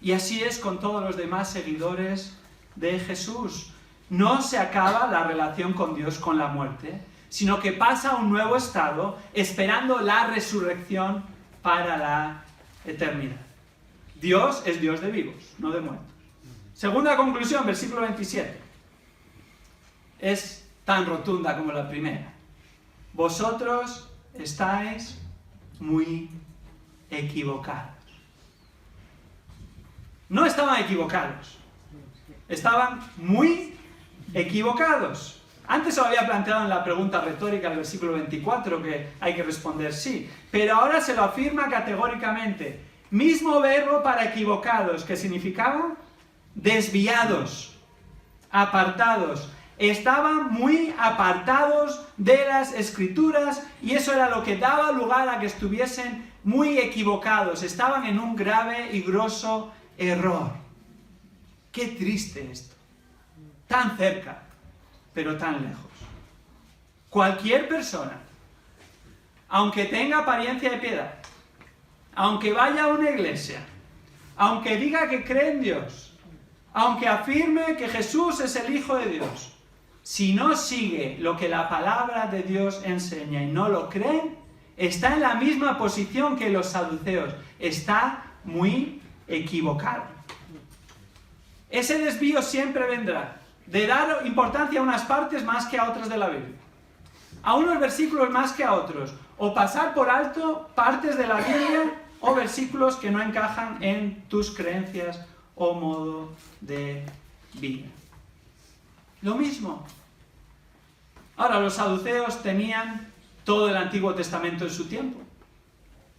Y así es con todos los demás seguidores de Jesús. No se acaba la relación con Dios con la muerte, sino que pasa a un nuevo estado, esperando la resurrección para la eternidad. Dios es Dios de vivos, no de muertos. Segunda conclusión, versículo 27. Es tan rotunda como la primera. Vosotros estáis muy equivocados. No estaban equivocados. Estaban muy equivocados. Antes lo había planteado en la pregunta retórica del versículo 24, que hay que responder sí. Pero ahora se lo afirma categóricamente. Mismo verbo para equivocados, que significaba desviados, apartados. Estaban muy apartados de las Escrituras y eso era lo que daba lugar a que estuviesen muy equivocados. Estaban en un grave y grosso error. Qué triste esto. Tan cerca, pero tan lejos. Cualquier persona, aunque tenga apariencia de piedad, aunque vaya a una iglesia, aunque diga que cree en Dios, aunque afirme que Jesús es el Hijo de Dios, si no sigue lo que la palabra de Dios enseña y no lo cree, está en la misma posición que los saduceos. Está muy equivocado. Ese desvío siempre vendrá de dar importancia a unas partes más que a otras de la Biblia, a unos versículos más que a otros, o pasar por alto partes de la Biblia o versículos que no encajan en tus creencias o modo de vida. Lo mismo. Ahora, los saduceos tenían todo el Antiguo Testamento en su tiempo.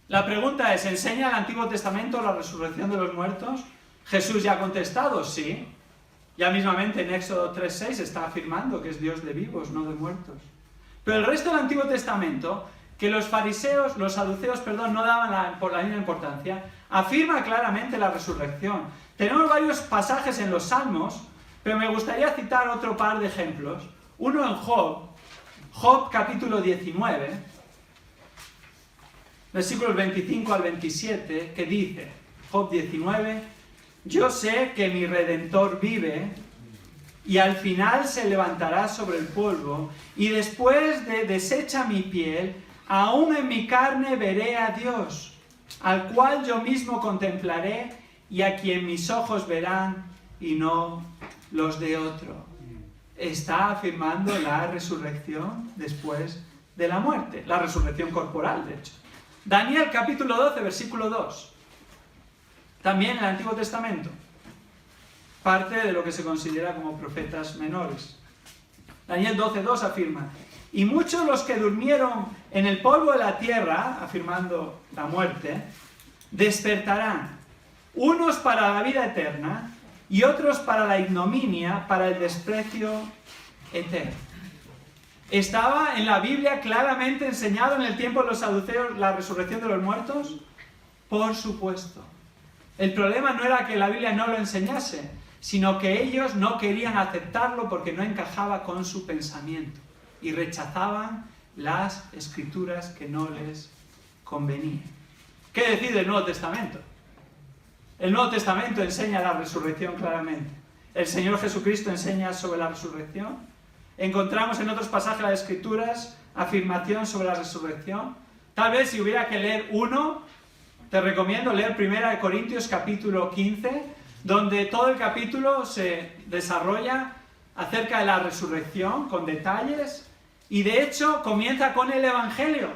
La pregunta es, ¿enseña el Antiguo Testamento la resurrección de los muertos? Jesús ya ha contestado, sí. Ya mismamente en Éxodo 3:6 está afirmando que es Dios de vivos, no de muertos. Pero el resto del Antiguo Testamento, que los saduceos, no daban por la misma importancia, afirma claramente la resurrección. Tenemos varios pasajes en los Salmos, pero me gustaría citar otro par de ejemplos. Uno en Job capítulo 19, versículos 25 al 27, que dice, Job 19, yo sé que mi Redentor vive y al final se levantará sobre el polvo y después de deshecha mi piel, aún en mi carne veré a Dios, al cual yo mismo contemplaré y a quien mis ojos verán y no los de otro. Está afirmando la resurrección después de la muerte, la resurrección corporal, de hecho. Daniel capítulo 12, versículo 2. También en el Antiguo Testamento. Parte de lo que se considera como profetas menores. Daniel 12:2 afirma: y muchos los que durmieron en el polvo de la tierra, afirmando la muerte, despertarán, unos para la vida eterna y otros para la ignominia, para el desprecio eterno. ¿Estaba en la Biblia claramente enseñado en el tiempo de los saduceos la resurrección de los muertos? Por supuesto. El problema no era que la Biblia no lo enseñase, sino que ellos no querían aceptarlo porque no encajaba con su pensamiento y rechazaban las escrituras que no les convenían. ¿Qué decir del Nuevo Testamento? El Nuevo Testamento enseña la resurrección claramente. El Señor Jesucristo enseña sobre la resurrección. Encontramos en otros pasajes de las Escrituras afirmación sobre la resurrección. Tal vez si hubiera que leer uno, te recomiendo leer 1 Corintios capítulo 15, donde todo el capítulo se desarrolla acerca de la resurrección con detalles y de hecho comienza con el Evangelio.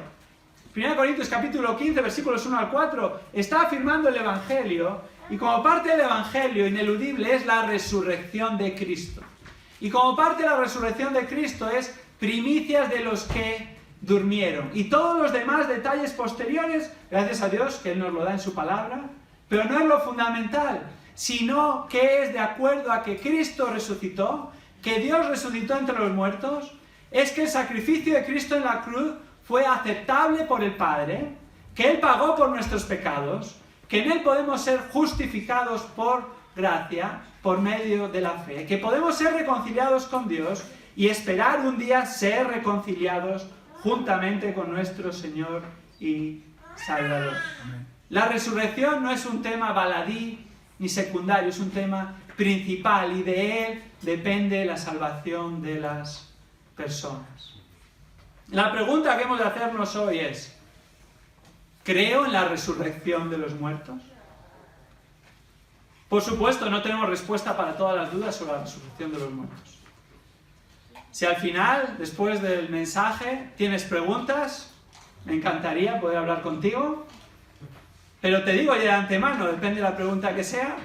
1 Corintios capítulo 15, versículos 1 al 4, está afirmando el Evangelio y como parte del Evangelio ineludible es la resurrección de Cristo. Y como parte de la resurrección de Cristo es primicias de los que durmieron. Y todos los demás detalles posteriores, gracias a Dios que Él nos lo da en su palabra, pero no es lo fundamental, sino que es de acuerdo a que Cristo resucitó, que Dios resucitó entre los muertos, es que el sacrificio de Cristo en la cruz fue aceptable por el Padre, que Él pagó por nuestros pecados, que en Él podemos ser justificados por gracia, por medio de la fe, que podemos ser reconciliados con Dios y esperar un día ser reconciliados juntamente con nuestro Señor y Salvador. La resurrección no es un tema baladí ni secundario, es un tema principal y de él depende la salvación de las personas. La pregunta que hemos de hacernos hoy es: ¿creo en la resurrección de los muertos? Por supuesto, no tenemos respuesta para todas las dudas sobre la resurrección de los muertos. Si al final, después del mensaje, tienes preguntas, me encantaría poder hablar contigo, pero te digo ya de antemano, depende de la pregunta que sea,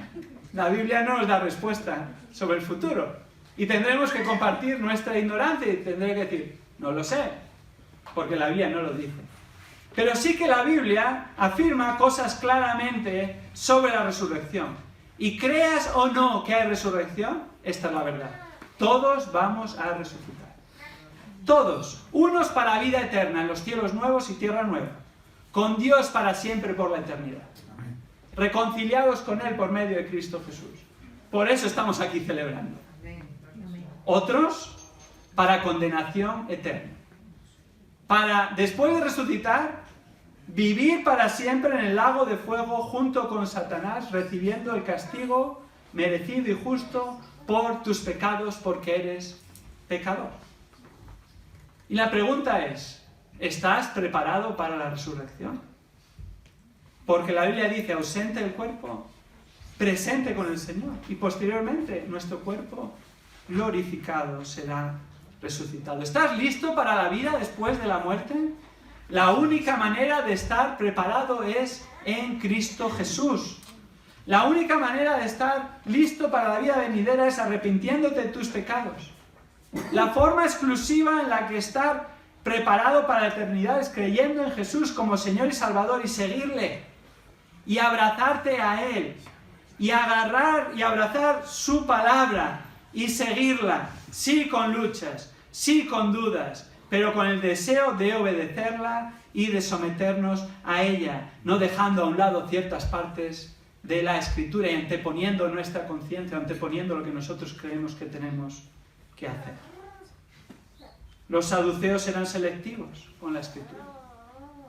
la Biblia no nos da respuesta sobre el futuro. Y tendremos que compartir nuestra ignorancia y tendré que decir, no lo sé, porque la Biblia no lo dice. Pero sí que la Biblia afirma cosas claramente sobre la resurrección. Y creas o no que hay resurrección, esta es la verdad. Todos vamos a resucitar. Todos. Unos para vida eterna en los cielos nuevos y tierra nueva. Con Dios para siempre por la eternidad. Reconciliados con Él por medio de Cristo Jesús. Por eso estamos aquí celebrando. Otros para condenación eterna. Para, después de resucitar, vivir para siempre en el lago de fuego junto con Satanás, recibiendo el castigo merecido y justo por tus pecados, porque eres pecador. Y la pregunta es, ¿estás preparado para la resurrección? Porque la Biblia dice, ausente el cuerpo, presente con el Señor. Y posteriormente, nuestro cuerpo glorificado será resucitado. ¿Estás listo para la vida después de la muerte? La única manera de estar preparado es en Cristo Jesús. La única manera de estar listo para la vida venidera es arrepintiéndote de tus pecados. La forma exclusiva en la que estar preparado para la eternidad es creyendo en Jesús como Señor y Salvador y seguirle y abrazarte a Él y agarrar y abrazar su palabra y seguirla, sí con luchas, sí con dudas, pero con el deseo de obedecerla y de someternos a ella, no dejando a un lado ciertas partes de la Escritura y anteponiendo nuestra conciencia, anteponiendo lo que nosotros creemos que tenemos que hacer. Los saduceos eran selectivos con la Escritura.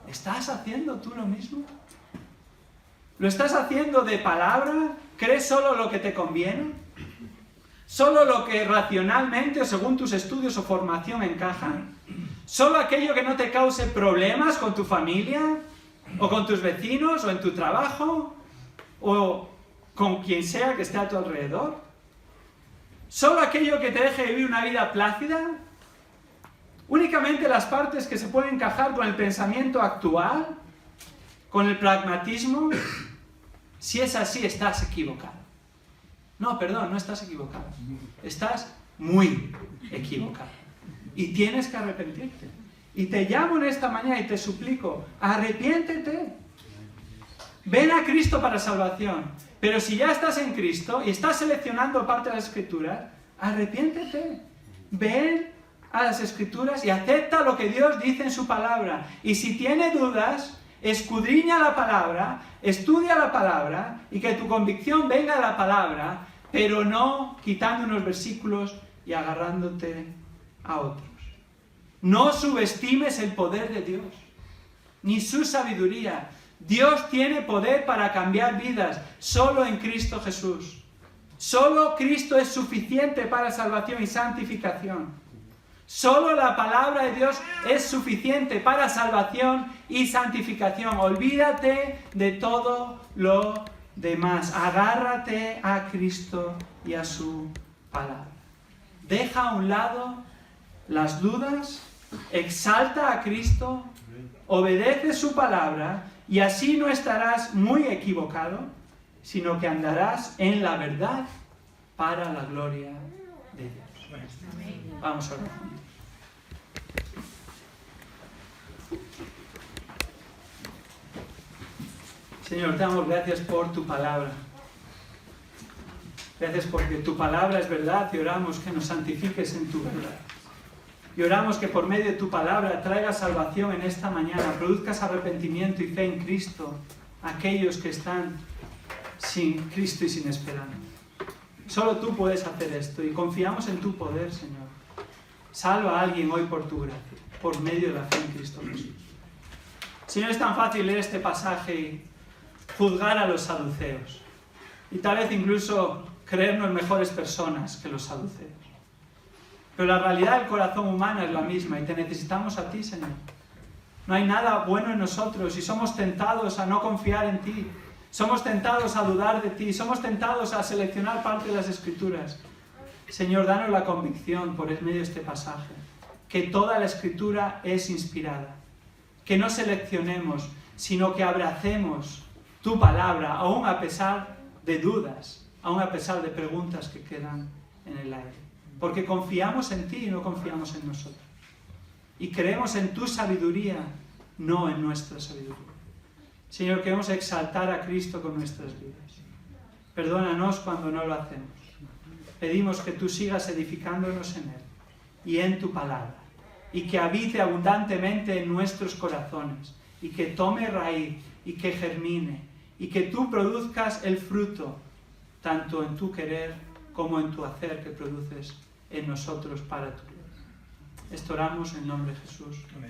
¿Estás haciendo tú lo mismo? ¿Lo estás haciendo de palabra? ¿Crees solo lo que te conviene? ¿Solo lo que racionalmente o según tus estudios o formación encaja? ¿Solo aquello que no te cause problemas con tu familia? ¿O con tus vecinos? ¿O en tu trabajo? ¿O con quien sea que esté a tu alrededor? ¿Solo aquello que te deje vivir una vida plácida? ¿Únicamente las partes que se pueden encajar con el pensamiento actual? ¿Con el pragmatismo? Si es así, estás equivocado. No, perdón, no estás equivocado. Estás muy equivocado. Y tienes que arrepentirte. Y te llamo en esta mañana y te suplico, arrepiéntete. Ven a Cristo para salvación. Pero si ya estás en Cristo y estás seleccionando parte de las Escrituras, arrepiéntete. Ven a las Escrituras y acepta lo que Dios dice en su palabra. Y si tiene dudas, escudriña la palabra, estudia la palabra y que tu convicción venga de la palabra, pero no quitando unos versículos y agarrándote a otros. No subestimes el poder de Dios, ni su sabiduría. Dios tiene poder para cambiar vidas, solo en Cristo Jesús. Solo Cristo es suficiente para salvación y santificación. Solo la palabra de Dios es suficiente para salvación y santificación. Olvídate de todo lo demás. Agárrate a Cristo y a su palabra. Deja a un lado las dudas, exalta a Cristo, obedece su palabra y así no estarás muy equivocado, sino que andarás en la verdad para la gloria de Dios. Vamos a orar. Señor, te damos gracias por tu palabra. Gracias porque tu palabra es verdad y oramos que nos santifiques en tu verdad. Y oramos que por medio de tu palabra traigas salvación en esta mañana, produzcas arrepentimiento y fe en Cristo a aquellos que están sin Cristo y sin esperanza. Solo tú puedes hacer esto y confiamos en tu poder, Señor. Salva a alguien hoy por tu gracia, por medio de la fe en Cristo Jesús. Señor, es tan fácil leer este pasaje y juzgar a los saduceos. Y tal vez incluso creernos mejores personas que los saduceos. Pero la realidad del corazón humano es la misma y te necesitamos a ti, Señor. No hay nada bueno en nosotros y somos tentados a no confiar en ti. Somos tentados a dudar de ti. Somos tentados a seleccionar parte de las Escrituras. Señor, danos la convicción por medio de este pasaje, que toda la Escritura es inspirada. Que no seleccionemos, sino que abracemos tu palabra, aún a pesar de dudas, aún a pesar de preguntas que quedan en el aire. Porque confiamos en ti y no confiamos en nosotros. Y creemos en tu sabiduría, no en nuestra sabiduría. Señor, queremos exaltar a Cristo con nuestras vidas. Perdónanos cuando no lo hacemos. Pedimos que tú sigas edificándonos en Él y en tu palabra. Y que habite abundantemente en nuestros corazones. Y que tome raíz y que germine. Y que tú produzcas el fruto, tanto en tu querer como en tu hacer que produces en nosotros para tu gloria. Esto oramos en nombre de Jesús. Amén.